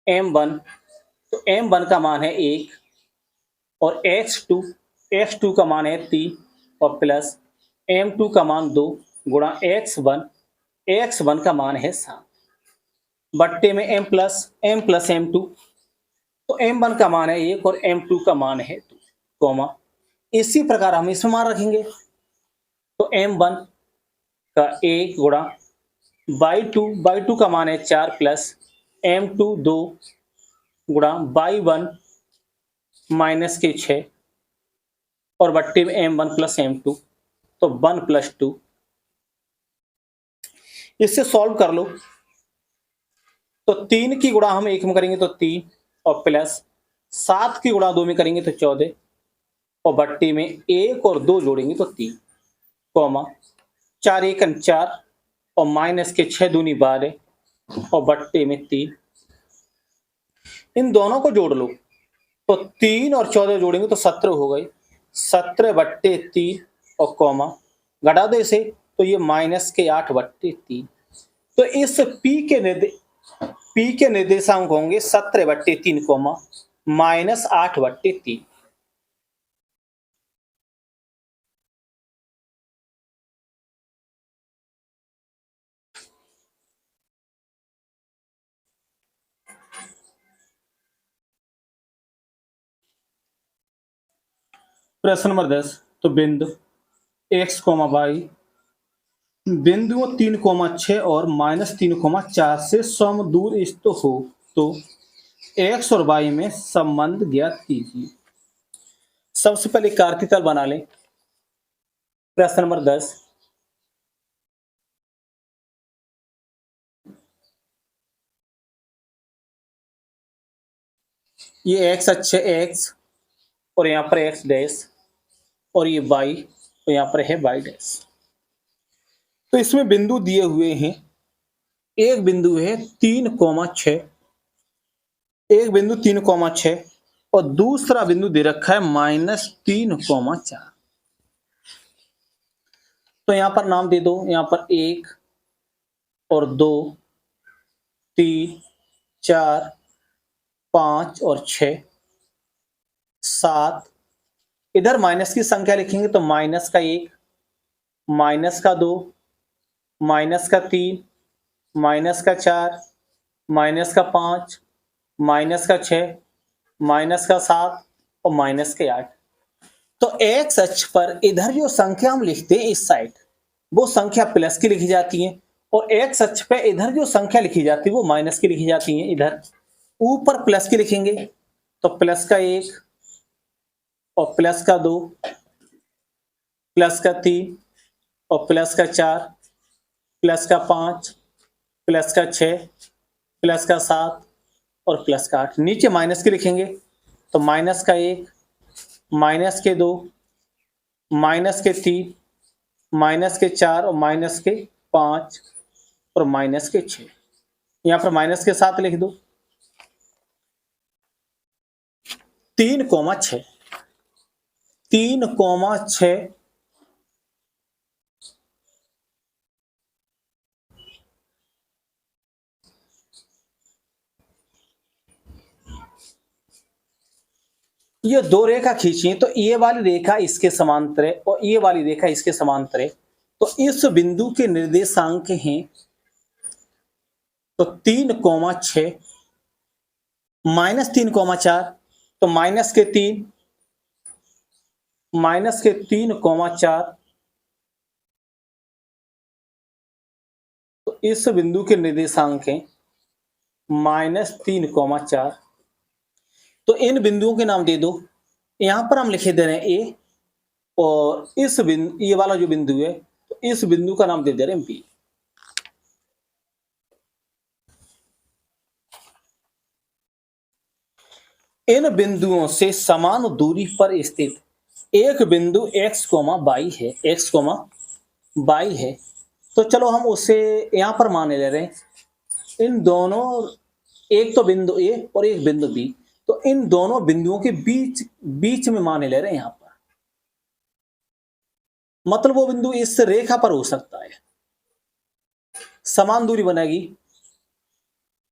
m1 तो m1 का मान है 1 और x2 का मान है 3 और प्लस m2 का मान 2 गुणा x1 का मान है 7 बट्टे में m प्लस m2। तो m1 का मान है 1 और m2 का मान है 2, इसी प्रकार हम इसमें मान रखेंगे। तो m1 का 1 गुणा बाई टू का मान है 4 प्लस m2 2 गुणा बाई 1 माइनस के 6 और बट्टे में m1 प्लस m2 तो 1 प्लस 2। इससे सॉल्व कर लो तो 3 की गुणा हम 1 में करेंगे तो 3 और प्लस 7 की गुणा 2 में करेंगे तो 14 और बट्टे में 1 और 2 जोड़ेंगे तो 3 कॉमा 4 1 4 और माइनस के 6 दूनी 12 और बट्टे में 3। इन दोनों को जोड़ लो तो 3 और 14 जोड़ेंगे तो 17 हो गए, 17 बट्टे 3 और कॉमा घटा दो इसे तो ये माइनस के 8 बट्टे 3। तो इस P के निर्देशांक होंगे 17 बट्टे 3 कॉमा माइनस 8 बट्टे 3। प्रश्न नंबर 10 तो बिंदु x, y बिंदुओं 3,6 और -3,4 से समदूर स्थित हो तो x और y में संबंध ज्ञात कीजिए। सबसे पहले कार्तीय बना लें। प्रश्न नंबर 10 ये x अक्ष है x और यहाँ पर x डैश और ये y तो यहाँ पर है y डैश। तो इसमें बिंदु दिए हुए हैं, एक बिंदु है 3,6, एक बिंदु 3,6 और दूसरा बिंदु दे रखा है -3,4। तो यहां पर नाम दे दो, यहां पर 1 और 2 3 4 5 और 6 7। इधर माइनस की संख्या लिखेंगे तो माइनस का 1, माइनस का 2, माइनस का 3, माइनस का 4, माइनस का 5, माइनस का 6, माइनस का 7 और माइनस के 8। तो एक्स अक्ष पर इधर जो संख्या हम लिखते हैं इस साइड वो संख्या प्लस की लिखी जाती है और एक्स अक्ष पे इधर जो संख्या लिखी जाती है वो माइनस की लिखी जाती है। इधर ऊपर प्लस की लिखेंगे तो प्लस का 1 और प्लस का 2, प्लस का 3 और प्लस का 4, प्लस का 5, प्लस का 6, प्लस का 7 और प्लस का 8। नीचे माइनस के लिखेंगे तो माइनस का 1, माइनस के 2, माइनस के 3, माइनस के 4 और माइनस के 5 और माइनस के 6। यहां पर माइनस के 7 लिख दो। 3,6 3,6 ये दो रेखा खींची तो ये वाली रेखा इसके समांतर है और ये वाली रेखा इसके समांतर है। तो इस बिंदु के निर्देशांक हैं तो 3,6 -3,4 तो माइनस के 3, माइनस के 3,4 तो इस बिंदु के निर्देशांक हैं -3,4। तो इन बिंदुओं के नाम दे दो। यहां पर हम लिखे दे रहे हैं ए और इस बिंदु ये वाला जो बिंदु है तो इस बिंदु का नाम दे दे रहे हैं बी। इन बिंदुओं से समान दूरी पर स्थित एक बिंदु x, y है, x, y है। तो चलो हम उसे यहां पर मान ले रहे हैं। इन दोनों, एक तो बिंदु A और एक बिंदु B, तो इन दोनों बिंदुओं के बीच में मान ले रहे हैं। यहां पर मतलब वो बिंदु इस रेखा पर हो सकता है। समान दूरी बनेगी,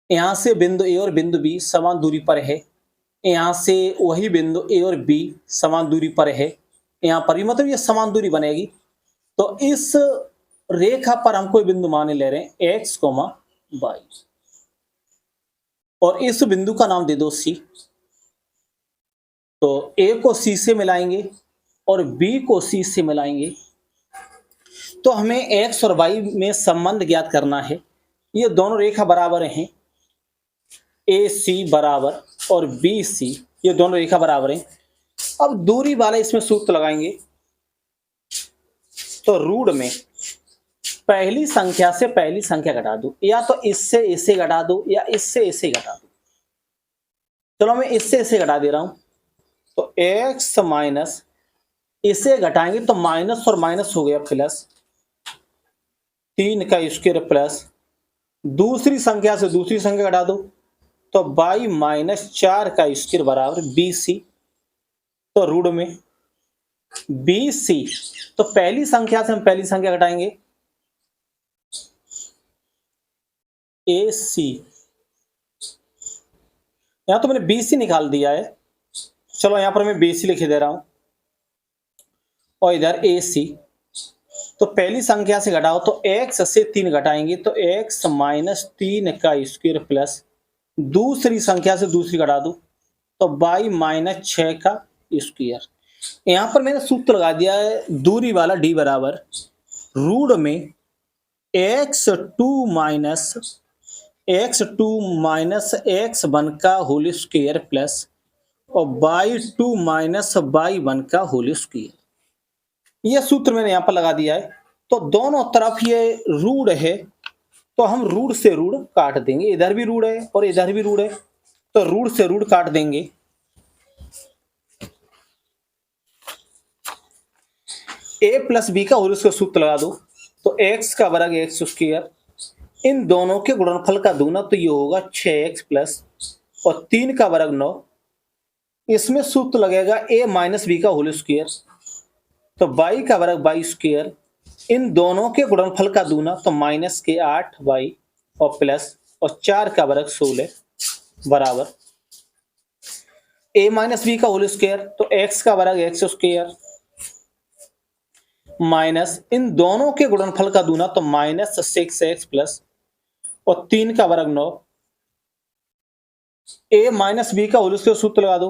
यहां से बिंदु A और बिंदु B समान दूरी पर है, यहां से वही बिंदु A और B समान दूरी पर है, यहां पर भी मतलब ये समान दूरी बनेगी। तो इस रेखा पर हम कोई बिंदु मान ले रहे हैं x, y और इस बिंदु का नाम दे दो C। तो A को C से मिलाएंगे और B को C से मिलाएंगे तो हमें एक्स और वाई में संबंध ज्ञात करना है। ये दोनों रेखा बराबर हैं, ए सी बराबर और बी सी, ये दोनों रेखा बराबर हैं। अब दूरी वाला इसमें सूत्र लगाएंगे, तो रूट में पहली संख्या से पहली संख्या घटा दो, या तो इससे इसे घटा दो या इससे इसे घटा दो। चलो मैं इससे इसे घटा दे रहा हूं, तो x माइनस, इसे घटाएंगे तो माइनस और माइनस हो गया प्लस, 3 का स्क्वायर प्लस, दूसरी संख्या से दूसरी संख्या घटा दो तो y माइनस 4 का स्क्वायर बराबर BC। तो रूट में BC, तो पहली संख्या से हम पहली संख्या घटाएंगे AC, यहां तो मैंने BC निकाल दिया है, चलो यहां पर मैं BC लिख दे रहा हूं, और इधर AC। तो पहली संख्या से घटाओ तो x से 3 घटाएंगे तो x माइनस 3 का स्क्वायर प्लस, दूसरी संख्या से दूसरी घटा दो तो y माइनस 6 का स्क्वायर। यहां पर मैंने सूत्र लगा दिया है दूरी वाला, d बराबर रूट में x2 माइनस x1 का होल स्क्वायर प्लस और y2 माइनस y1 का होल स्क्वायर। यह सूत्र मैंने यहां पर लगा दिया है। तो दोनों तरफ ये रूट है, तो हम रूट से रूट काट देंगे, इधर भी रूट है और इधर भी रूट है, तो रूट से रूट काट देंगे। a प्लस बी का होल स्क्वायर सूत्र लगा दो, तो x का वर्ग एक्स स्क्वायर, इन दोनों के गुणनफल का दूना, तो ये होगा 6x प्लस और 3 का वर्ग 9। इसमें सूत्र लगेगा a माइनस बी का होल स्क्वायर, तो y का वर्ग y स्क्वायर, इन दोनों के गुणनफल का दूना, तो माइनस के 8y और प्लस और 4 का वर्ग 16 बराबर a माइनस बी का होल स्क्वायर, तो x का वर्ग एक्स स्क्वायर माइनस इन दोनों के गुणनफल का दूना, तो माइनस 6x प्लस और 3 का वर्ग 9। a माइनस बी का होल स्क्वायर सूत्र लगा दो,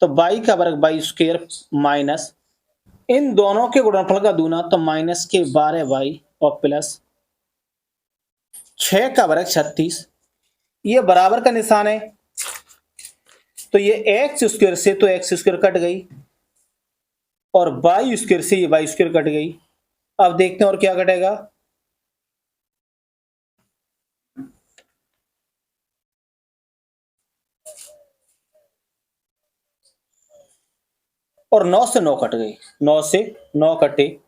तो y का वर्ग y स्क्वायर माइनस इन दोनों के गुणनफल का दूना, तो माइनस के 12y और प्लस 6 का वर्ग 36। ये बराबर का निशान है, तो ये एक्स स्क्वायर से तो एक्स स्क्वायर कट गई और y स्क्वायर से ये y स्क्वायर कट गई। अब देखते हैं और क्या कटेगा, और 9 से 9 कट गई, 9 से 9 कटे।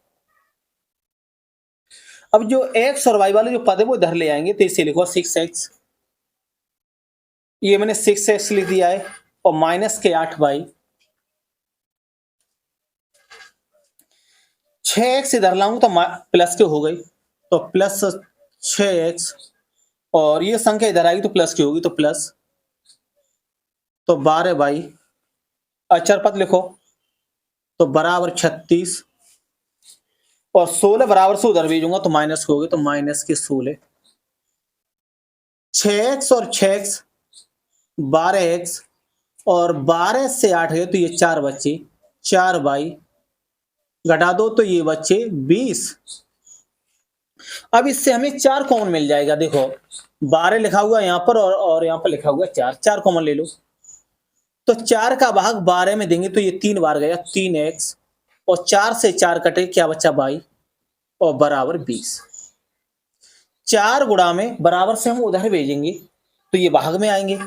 अब जो x और y वाले जो पद है वो इधर ले आएंगे, तो इसे लिखो 6x, ये मैंने 6x लिख दिया है, और माइनस के 8y, 6x इधर लाऊं तो प्लस के हो गई, तो प्लस 6x, और ये संख्या इधर आएगी तो प्लस की होगी, तो प्लस, तो 12y, अचर पद लिखो, तो बराबर 36, और 16 बराबर से उधर भेजूंगा तो माइनस हो गए, तो माइनस के 16, 6x और 6x 12x, और 12 से 8 गए तो ये 4 बच्चे, 4y घटा दो तो ये बच्चे 20। अब इससे हमें 4 कॉमन मिल जाएगा, देखो 12 लिखा हुआ यहां पर और यहां पर लिखा हुआ 4, 4 कॉमन ले लो, तो 4 का भाग 12 में देंगे तो ये 3 बार गया, 3x, और 4 से 4 कटे, क्या बच्चा y, और बराबर 20। 4 गुणा में बराबर से हम उधर भेजेंगे तो ये भाग में आएंगे,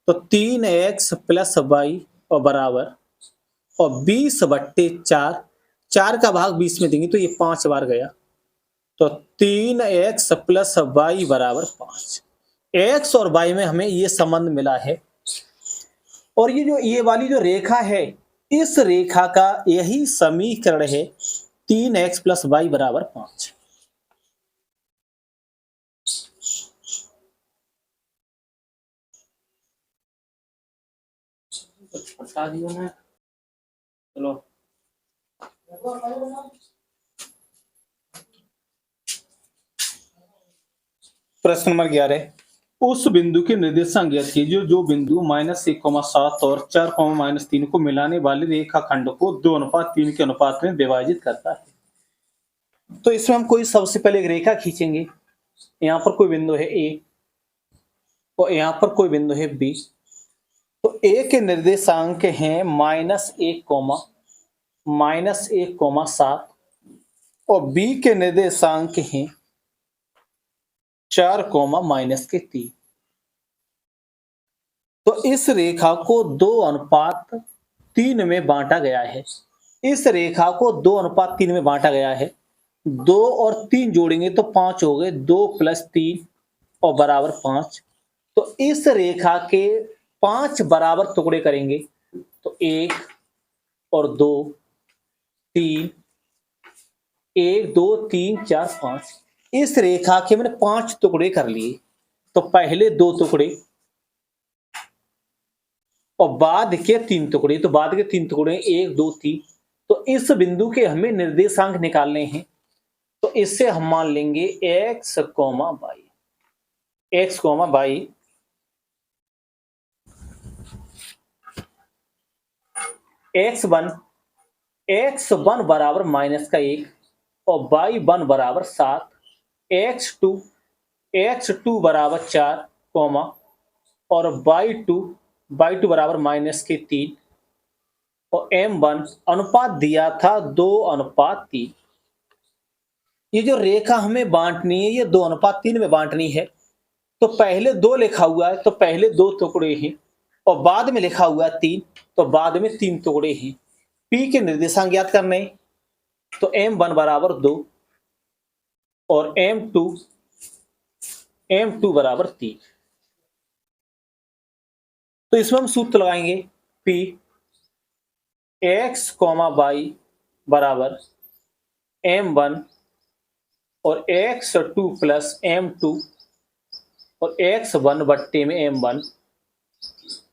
तो 3x प्लस y और बराबर, और 20/4, 4 का भाग 20 में देंगे तो ये 5 बार गया, तो 3x प्लस y बराबर 5। x और y में हमें ये संबंध मिला है, और ये वाली जो रेखा है, इस रेखा का यही समीकरण है 3x प्लस y बराबर 5। बता दिया मैं, चलो प्रश्न नंबर 11, उस बिंदु के निर्देशांक ज्ञात कीजिए जो बिंदु -1,7 और 4, -3 को मिलाने वाले रेखाखंड को 2:3 के अनुपात में विभाजित करता है। तो इसमें हम कोई सबसे पहले एक रेखा खींचेंगे। यहां पर कोई बिंदु है ए और यहां पर कोई बिंदु है बी। तो ए के निर्देशांक हैं -1, -1, 7 और बी के निर्देशांक हैं 4, -3। तो इस रेखा को 2:3 में बांटा गया है। इस रेखा को 2:3 में बांटा गया है। 2 और 3 जोड़ेंगे तो 5 हो गए। 2 + 3 और बराबर 5। तो इस रेखा के 5 बराबर टुकड़े करेंगे तो 1 और 2, 3, 1, 2, 3, 4, 5। इस रेखा के मैंने 5 टुकड़े कर लिए। तो पहले 2 टुकड़े और बाद के 3 टुकड़े। तो बाद के 3 टुकड़े 1, 2, 3। तो इस बिंदु के हमें निर्देशांक निकालने हैं। तो इससे हम मान लेंगे x, y। x, y x1 बराबर -1 और y1 बराबर 7। x2 बराबर 4, और y2 बराबर -3 और m1 अनुपात दिया था 2:3। ये जो रेखा हमें बांटनी है ये 2:3 में बांटनी है। तो पहले 2 लिखा हुआ है तो पहले 2 टुकड़े हैं और बाद में लिखा हुआ है 3 तो बाद में 3 टुकड़े हैं। P के निर्देशांक ज्ञात करने तो m1 बराबर 2 और m2 बराबर 3। तो इसमें हम सूत्र लगाएंगे P x, y बराबर m1 और x2 + m2 और x1 बट्टे में m1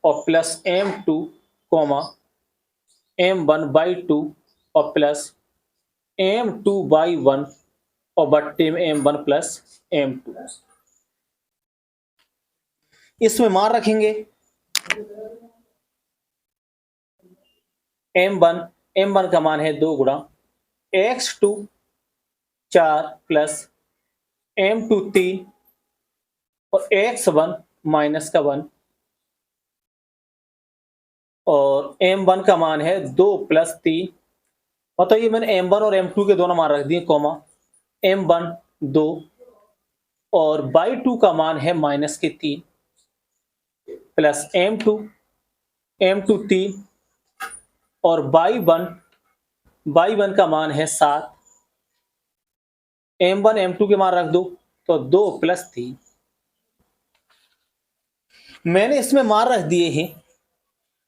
और प्लस m2, m1/2 और प्लस m2/1 और बट्टे में m1 + m2। इसमें मान रखेंगे m1 का मान है 2 गुणा x2 4 प्लस m2 3 और x1 -1 और m1 का मान है 2 + 3। मतलब ये मैंने m1 और m2 के दोनों मान रख दिए, m1 2 और y2 का मान है -3 प्लस m2 3 और y1 का मान है 7। m1 m2 के मान रख दो तो 2 + 3। मैंने इसमें मान रख दिए हैं।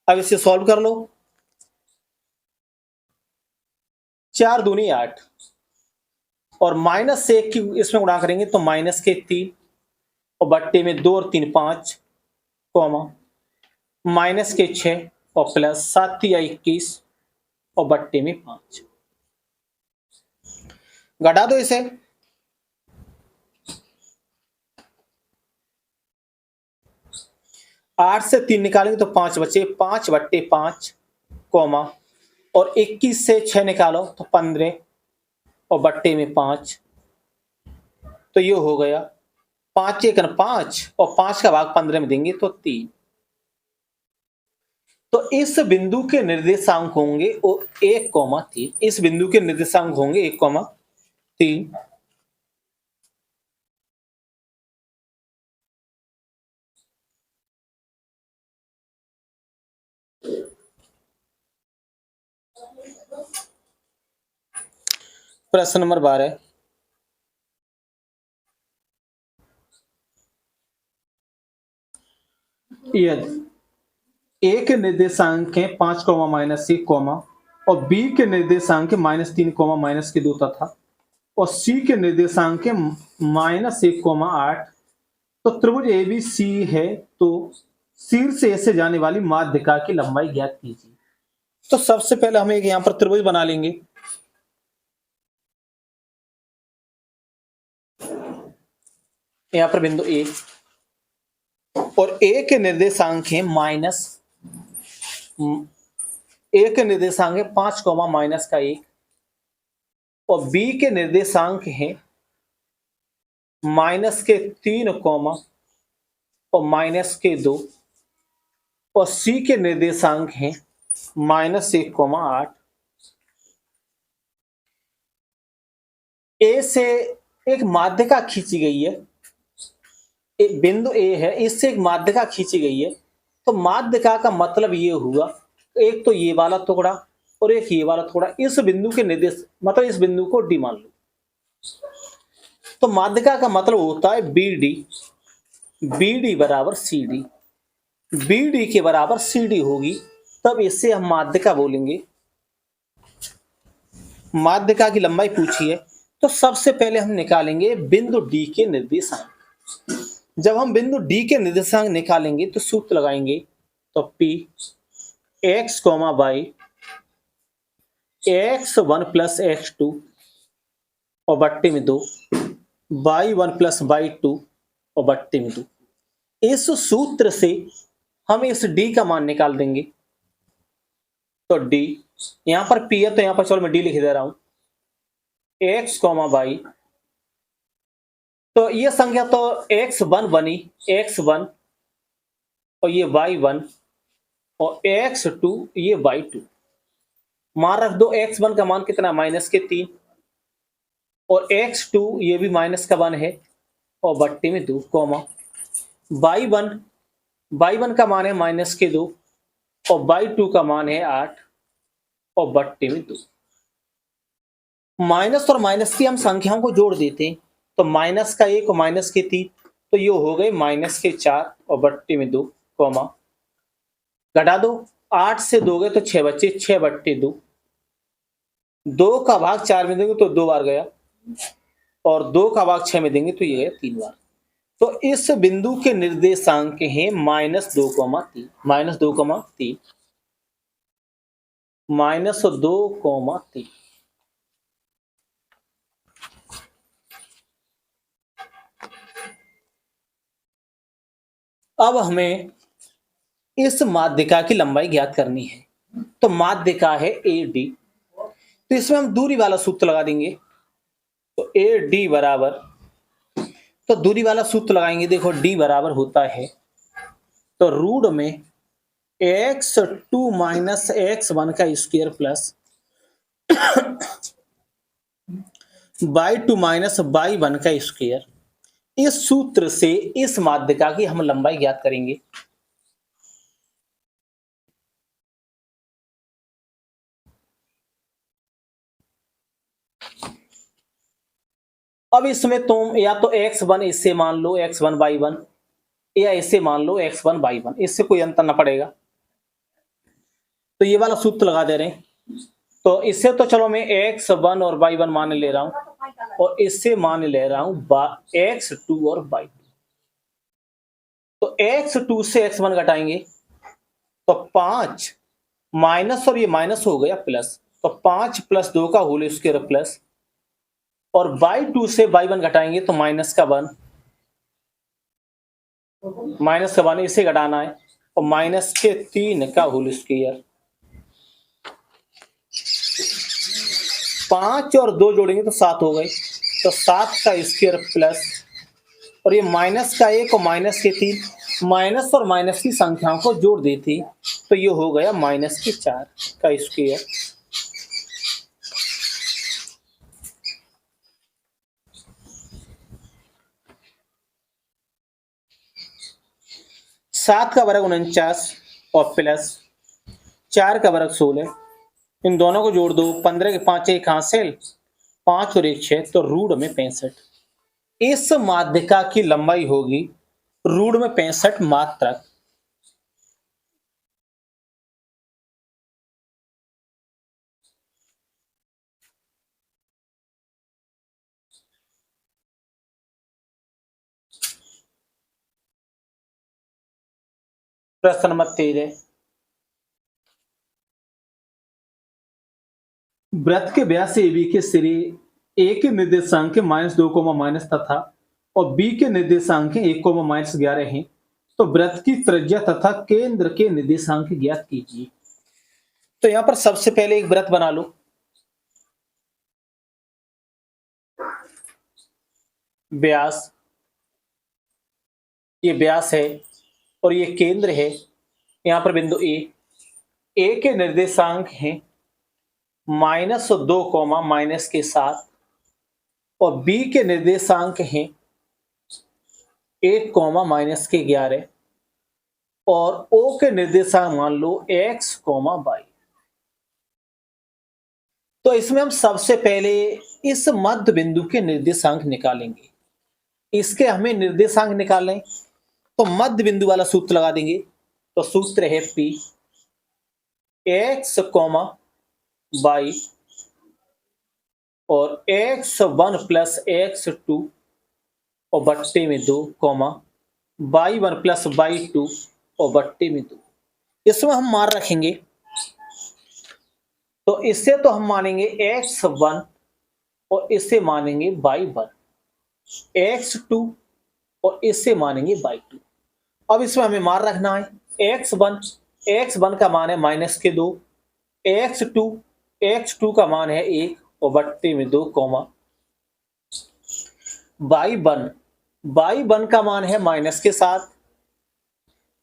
अब इसे सॉल्व कर लो। 4 दूनी 8 और -1 की इसमें गुणा करेंगे तो -3 और बट्टे में 2 और 3 5, -6 और प्लस 7 या 21 और बट्टे में 5। घटा दो इसे। 8 से 3 निकालेंगे तो 5 बचे, 5/5, और 21 से 6 निकालो तो 15 और बट्टे में 5। तो ये हो गया 5 × 5 और 5 का भाग 15 में देंगे तो 3। तो इस बिंदु के निर्देशांक होंगे 1, 3। इस बिंदु के निर्देशांक होंगे 1, 3। प्रश्न नंबर 12। यदि ए के निर्देशांक है 5, -1, और बी के निर्देशांक है -3, -2 तथा और सी के निर्देशांक है -1, 8। तो त्रिभुज ABC है तो शीर्ष ए से जाने वाली माध्यिका की लंबाई ज्ञात कीजिए। तो सबसे पहले हम एक यहां पर त्रिभुज बना लेंगे। यहां पर बिंदु ए और ए के निर्देशांक है -1 5, -1 और बी के निर्देशांक हैं -3, और -2, और सी के निर्देशांक हैं -1, 8। ए से एक माध्यिका खींची गई है, एक बिंदु ए है, इससे एक माध्यिका खींची गई है। तो माध्यिका का मतलब ये हुआ, एक तो ये वाला टुकड़ा और एक ये वाला टुकड़ा, इस बिंदु के निर्देश मतलब इस बिंदु को डी मान लो। तो माध्यिका का मतलब होता है बी डी, बी डी बराबर सी डी, बी डी के बराबर सी डी होगी, तब इससे हम माध्यिका बोलेंगे। माध्यिका की लंबाई पूछी है, तो सबसे पहले हम निकालेंगे बिंदु डी के निर्देशांक। जब हम बिंदु डी के निर्देशांक निकालेंगे तो सूत्र लगाएंगे, तो P x, y x1 + x2 और बट्टे में 2, y1 + y2 और बट्टे में 2। इस सूत्र से हम इस d का मान निकाल देंगे। तो d यहां पर P है, तो यहां पर चलो मैं d लिख दे रहा हूं, x, y। तो ये संख्या तो x1 बनी, x1, और ये y1, और x2 ये y2। मान रख दो, x1 का मान कितना, -3, और x2 ये भी -1 है, और बट्टे में 2, y1 का मान है -2, और y2 का मान है 8, और बट्टे में 2। माइनस और माइनस की हम संख्याओं को जोड़ देते हैं, तो -1 और -3, तो ये हो गए -4 और बट्टे में 2, घटा दो, 8 से 2 गए तो 6 बचे, 6 बट्टे 2, 2 का भाग 4 में देंगे तो 2 बार गया, और 2 का भाग 6 में देंगे तो ये गया 3 बार। तो इस बिंदु के निर्देशांक हैं -2, 3, -2, 3, -2, 3। अब हमें इस माध्यिका की लंबाई ज्ञात करनी है। तो माध्यिका है AD, तो इसमें हम दूरी वाला सूत्र लगा देंगे। तो AD बराबर, तो दूरी वाला सूत्र लगाएंगे, देखो D बराबर होता है, तो रूट में x2 - x1 का स्क्वायर प्लस y2 - y1 का स्क्वायर। इस सूत्र से इस माध्यिका की हम लंबाई ज्ञात करेंगे। अब इसमें तुम या तो x1 इससे मान लो x1 y1, या इससे मान लो x1 y1, इससे कोई अंतर ना पड़ेगा। तो ये वाला सूत्र लगा दे रहे हैं। तो इससे तो चलो मैं x1 और y1 मान ले रहा हूं, और इससे मान ले रहा हूं x2 और y2। तो x2 से x1 घटाएंगे तो 5, माइनस और ये माइनस हो गया प्लस, तो 5 + 2 का होल स्क्वायर प्लस, और y2 से y1 घटाएंगे तो -1, -1 इसे घटाना है, और -3 का होल स्क्वायर। 5 और 2 जोड़ेंगे तो 7 हो गए, तो 7 का स्क्वायर प्लस, और ये -1 और -3, माइनस और माइनस की संख्याओं को जोड़ देती, तो ये हो गया -4 का स्क्वायर। सात का वर्ग 49 और प्लस 4 का वर्ग 16, इन दोनों को जोड़ दो, 15 के 5 एक हासिल, 5 और 1 6, तो रूट में 65। इस माध्यिका की लंबाई होगी रूट में 65 मात्रक। प्रश्न नंबर 13, वृत्त के व्यास से AB के सिरे A के निर्देशांक -2, तथा और B के निर्देशांक 1, -11 हैं, तो वृत्त की त्रिज्या तथा केंद्र के निर्देशांक ज्ञात कीजिए। तो यहां पर सबसे पहले एक वृत्त बना लो, व्यास, ये व्यास है और ये केंद्र है। यहाँ पर बिंदु ए के निर्देशांक हैं -2, माइनस के 7 और बी के निर्देशांक हैं 1, माइनस के 11 और ओ के निर्देशांक मान लो x, y। तो इसमें हम सबसे पहले इस मध्य बिंदु के निर्देशांक निकालेंगे। इसके हमें निर्देशांक निकालें तो मध्य बिंदु वाला सूत्र लगा देंगे। तो सूत्र है P x, y और x1 प्लस x2 और बट्टे में 2, y1 प्लस y2 और बट्टे में 2। इसमें हम मान रखेंगे तो इससे तो हम मानेंगे x1 और इससे मानेंगे y1, x2 और इससे मानेंगे y2। अब इसमें हमें मान रखना है x1 का मान है -2, x2 का मान है 1 और बट्टे में 2, y1 का मान है -7,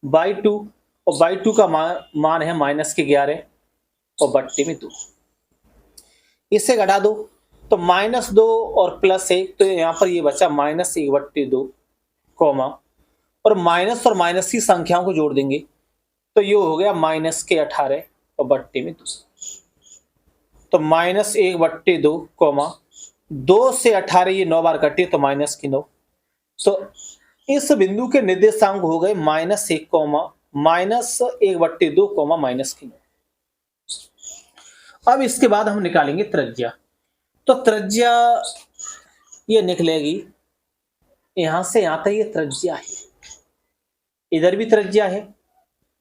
y2 का मान है -11 और बट्टे में 2। इससे घटा दो तो -2 और +1, तो यहाँ पर ये बचा -1/2, और माइनस और माइनस की संख्याओं को जोड़ देंगे तो ये हो गया -18 और बट्टे में 2। तो -1/2, 2 से 18 ये 9 बार कटे तो -9। तो इस बिंदु के निर्देशांक हो गए -1, -1/2, -9। अब इसके बाद हम निकालेंगे त्रिज्या। तो त्रिज्या ये निकलेगी यहां से यहां तक, ये त्रिज्या है, इधर भी त्रिज्या है।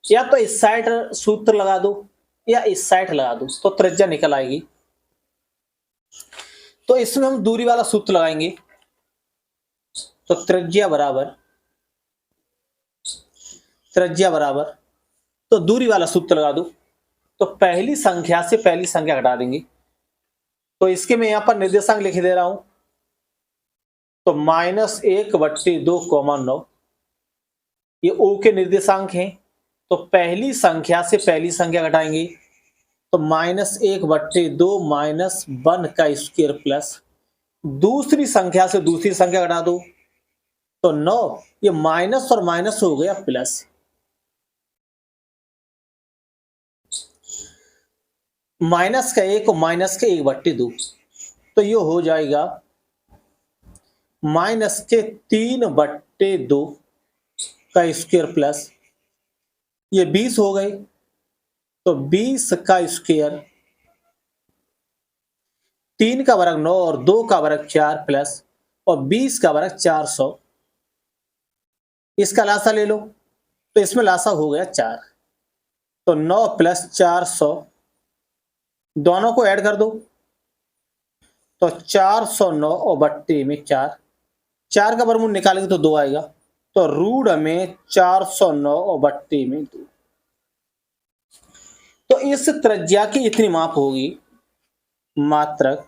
या तो इस साइड सूत्र लगा दो या इस साइड लगा दो तो त्रिज्या निकल आएगी। तो इसमें हम दूरी वाला सूत्र लगाएंगे। तो त्रिज्या बराबर तो दूरी वाला सूत्र लगा दो। तो पहली संख्या से पहली संख्या घटा देंगे। तो इसके मैं यहां पर निर्देशांक लिख दे रहा हूं। तो -1/2, 9 ये ओ के निर्देशांक हैं। तो पहली संख्या से पहली संख्या घटाएंगे तो -1/2 -1 का स्क्वायर प्लस दूसरी संख्या से दूसरी संख्या घटा दो तो 9, ये माइनस और माइनस हो गया प्लस, माइनस का 1 और माइनस के 1/2, तो ये हो जाएगा -3/2 का स्क्वायर प्लस ये 20 हो गए। तो 20 का स्क्वायर, 3 का वर्ग 9 और 2 का वर्ग 4 प्लस और 20 का वर्ग 400। इसका लासा ले लो तो इसमें लासा हो गया 4। तो 9 + 400 दोनों को ऐड कर दो तो 409 और बट्टे में 4, 4 का वर्गमूल निकालेंगे तो 2 आएगा। तो रूट में 409 और बट्टे में 2। तो इस त्रिज्या की इतनी माप होगी मात्रक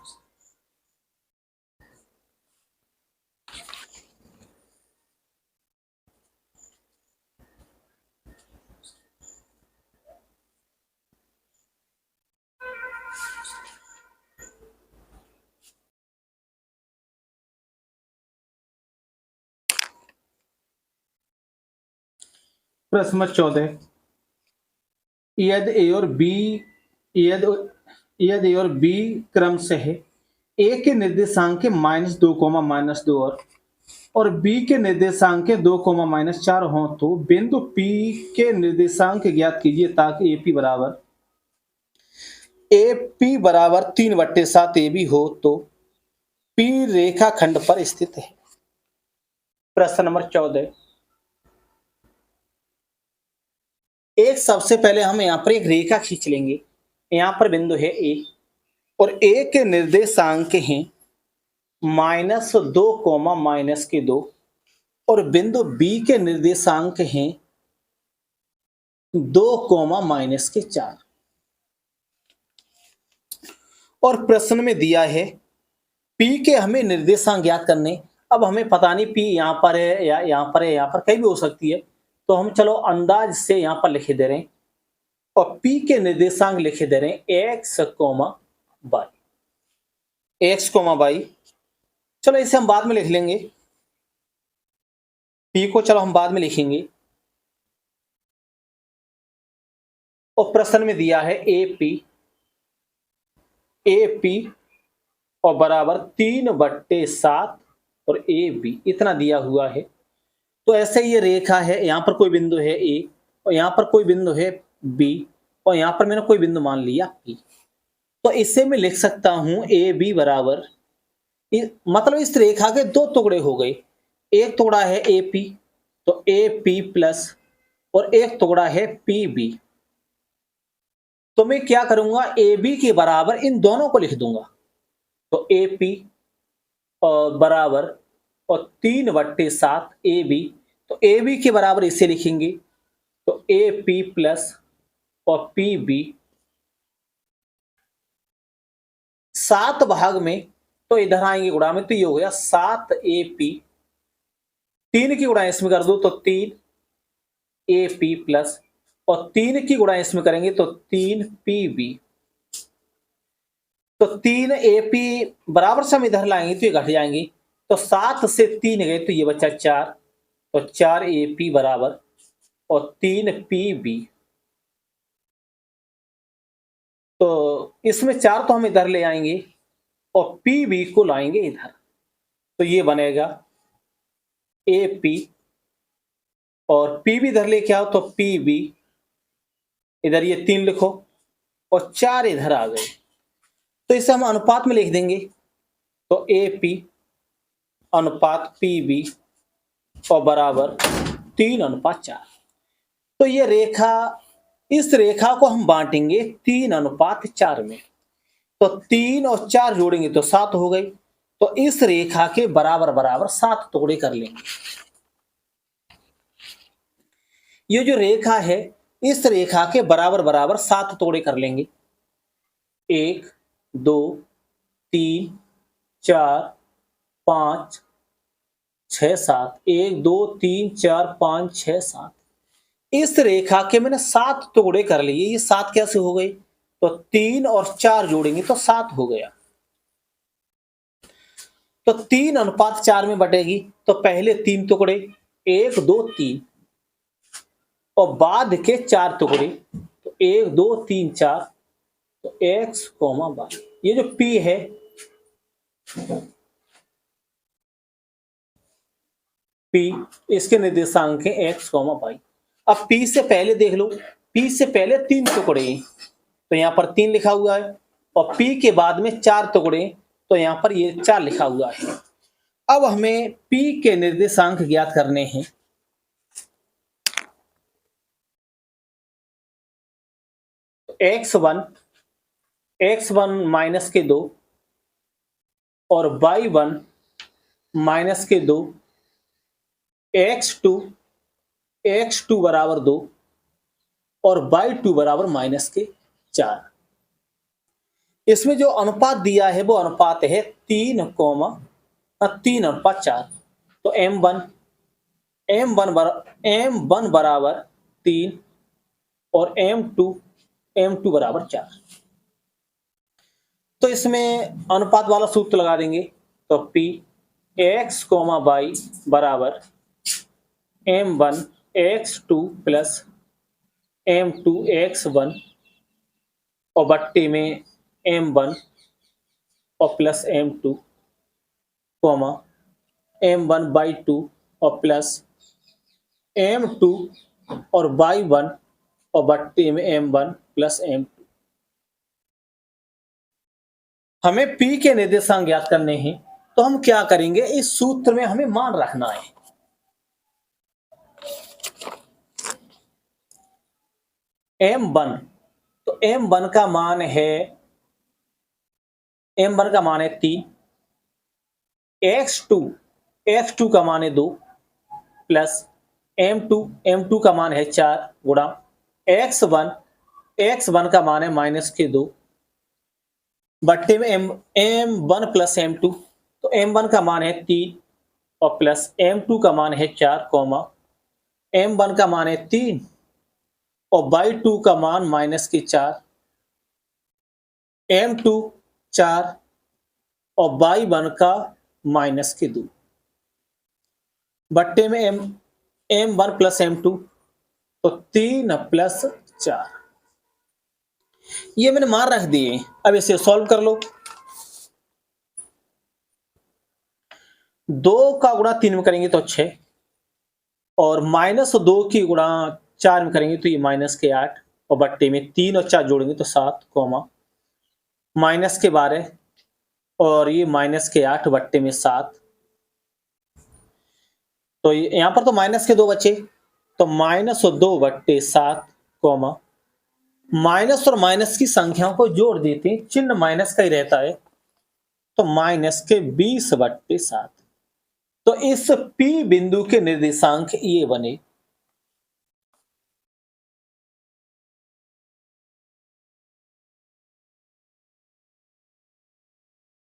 प्रश्न 14, यदि ए और बी क्रम से है, ए के निर्देशांक के -2, -2 और बी के निर्देशांक के 2, -4 हो तो बिंदु पी के निर्देशांक ज्ञात कीजिए ताकि एपी बराबर 3/7 ए बी हो तो पी रेखाखंड पर स्थित है। प्रश्न नंबर 14, एक सबसे पहले हम यहाँ पर एक रेखा खींच लेंगे। यहाँ पर बिंदु है ए और ए के निर्देशांक हैं -2, -2 और बिंदु बी के निर्देशांक हैं 2, -4। और प्रश्न में दिया है पी के हमें निर्देशांक ज्ञात करने। अब हमें पता नहीं P यहाँ पर है या यहाँ पर है, यहाँ पर कहीं भी हो सकती है, तो हम चलो अंदाज से यहाँ पर लिखे दे रहे हैं और P के निर्देशांक लिखे दे रहे हैं x, y, x, y। चलो इसे हम बाद में लिख लेंगे, P को चलो हम बाद में लिखेंगे। और प्रश्न में दिया है AP और बराबर 3/7 और AB इतना दिया हुआ है। तो ऐसे ये रेखा है, यहाँ पर कोई बिंदु है A और यहाँ पर कोई बिंदु है B और यहाँ पर मैंने कोई बिंदु मान लिया P। तो इससे मैं लिख सकता हूं AB बराबर, मतलब इस रेखा के दो टुकड़े हो गए, एक टुकड़ा है AP तो AP प्लस और एक टुकड़ा है PB। तो मैं क्या करूंगा, AB के बराबर इन दोनों को लिख दूंगा। तो AP और बराबर और 3/7 AB, तो AB के बराबर इसे लिखेंगे तो AP प्लस और PB 7 भाग में, तो इधर आएंगे गुणा में, तो ये हो गया 7AP, 3 की गुणा इसमें कर दो तो 3AP प्लस और 3 की गुणा इसमें करेंगे तो 3PB। तो 3AP बराबर से हम इधर लाएंगे तो ये घट जाएंगे, तो 7 से 3 गए तो ये बचा 4, तो 4AP बराबर और 3PB। तो इसमें 4 तो हम इधर ले आएंगे और PB को लाएंगे इधर, तो ये बनेगा AP और PB इधर लेके आओ तो PB, इधर ये 3 लिखो और 4 इधर आ गए, तो इसे हम अनुपात में लिख देंगे। तो AP अनुपात PB और बराबर 3:4। तो ये रेखा, इस रेखा को हम बांटेंगे 3:4 में, तो 3 और 4 जोड़ेंगे तो 7 हो गई। तो इस रेखा के बराबर बराबर 7 टुकड़े कर लेंगे। ये जो रेखा है इस रेखा के बराबर बराबर 7 टुकड़े कर लेंगे, 1 2 3 4 5 6 7, 1 2 3 4 5 6 7। इस रेखा के मैंने 7 टुकड़े कर लिए। ये 7 कैसे हो गए, तो 3 और 4 जोड़ेंगे तो 7 हो गया। तो 3:4 में बटेगी, तो पहले 3 टुकड़े 1 2 3 और बाद के 4 टुकड़े, तो 1 2 3 4, तो x, y। ये जो P है P, इसके निर्देशांक है x, y। अब P से पहले देख लो, P से पहले 3 टुकड़े, तो यहाँ पर 3 लिखा हुआ है और P के बाद में 4 टुकड़े, तो यहाँ पर ये 4 लिखा हुआ है। अब हमें P के निर्देशांक ज्ञात करने हैं। x1 माइनस के 2 और y1 माइनस के 2, x2 बराबर 2 और y2 बराबर माइनस के 4। इसमें जो अनुपात दिया है वो अनुपात है 3:4। तो m1 बराबर 3 और m2 बराबर 4। तो इसमें अनुपात वाला सूत्र लगा देंगे, तो P x, y बराबर m1 x2 plus m2 x1 और बट्टे में m1 और प्लस m2, m1 y2 और प्लस m2 और y1 और बट्टे में m1 प्लस m2। हमें P के निर्देशांक ज्ञात करने हैं, तो हम क्या करेंगे, इस सूत्र में हमें मान रखना है। m1, तो m1 का मान है 3, x2 का मान है 2 प्लस m2 का मान है 4 गुणा x1 का मान है माइनस के 2 बट्टे में m1 प्लस m2, तो m1 का मान है 3 और प्लस m2 का मान है 4 कॉमा m1 का मान है 3 और y2 का मान माइनस के 4, m2 4 और y1 का माइनस के 2 बट्टे में m1 प्लस m2 तो 3 प्लस 4। ये मैंने मान रख दिए, अब इसे सॉल्व कर लो। 2 का गुणा 3 में करेंगे तो 6 और -2 की गुणा 4 में करेंगे तो ये माइनस के 8 और बट्टे में 3 और 4 जोड़ेंगे तो 7 कॉमा माइनस के 12 और ये माइनस के 8 बट्टे में 7। तो यहां पर तो माइनस के 2 बचे तो -2 बट्टे 7 कॉमा माइनस और माइनस की संख्याओं को जोड़ देते हैं, चिन्ह माइनस का ही रहता है, तो माइनस के 20 बट्टे 7। तो इस P बिंदु के निर्देशांक ये बने।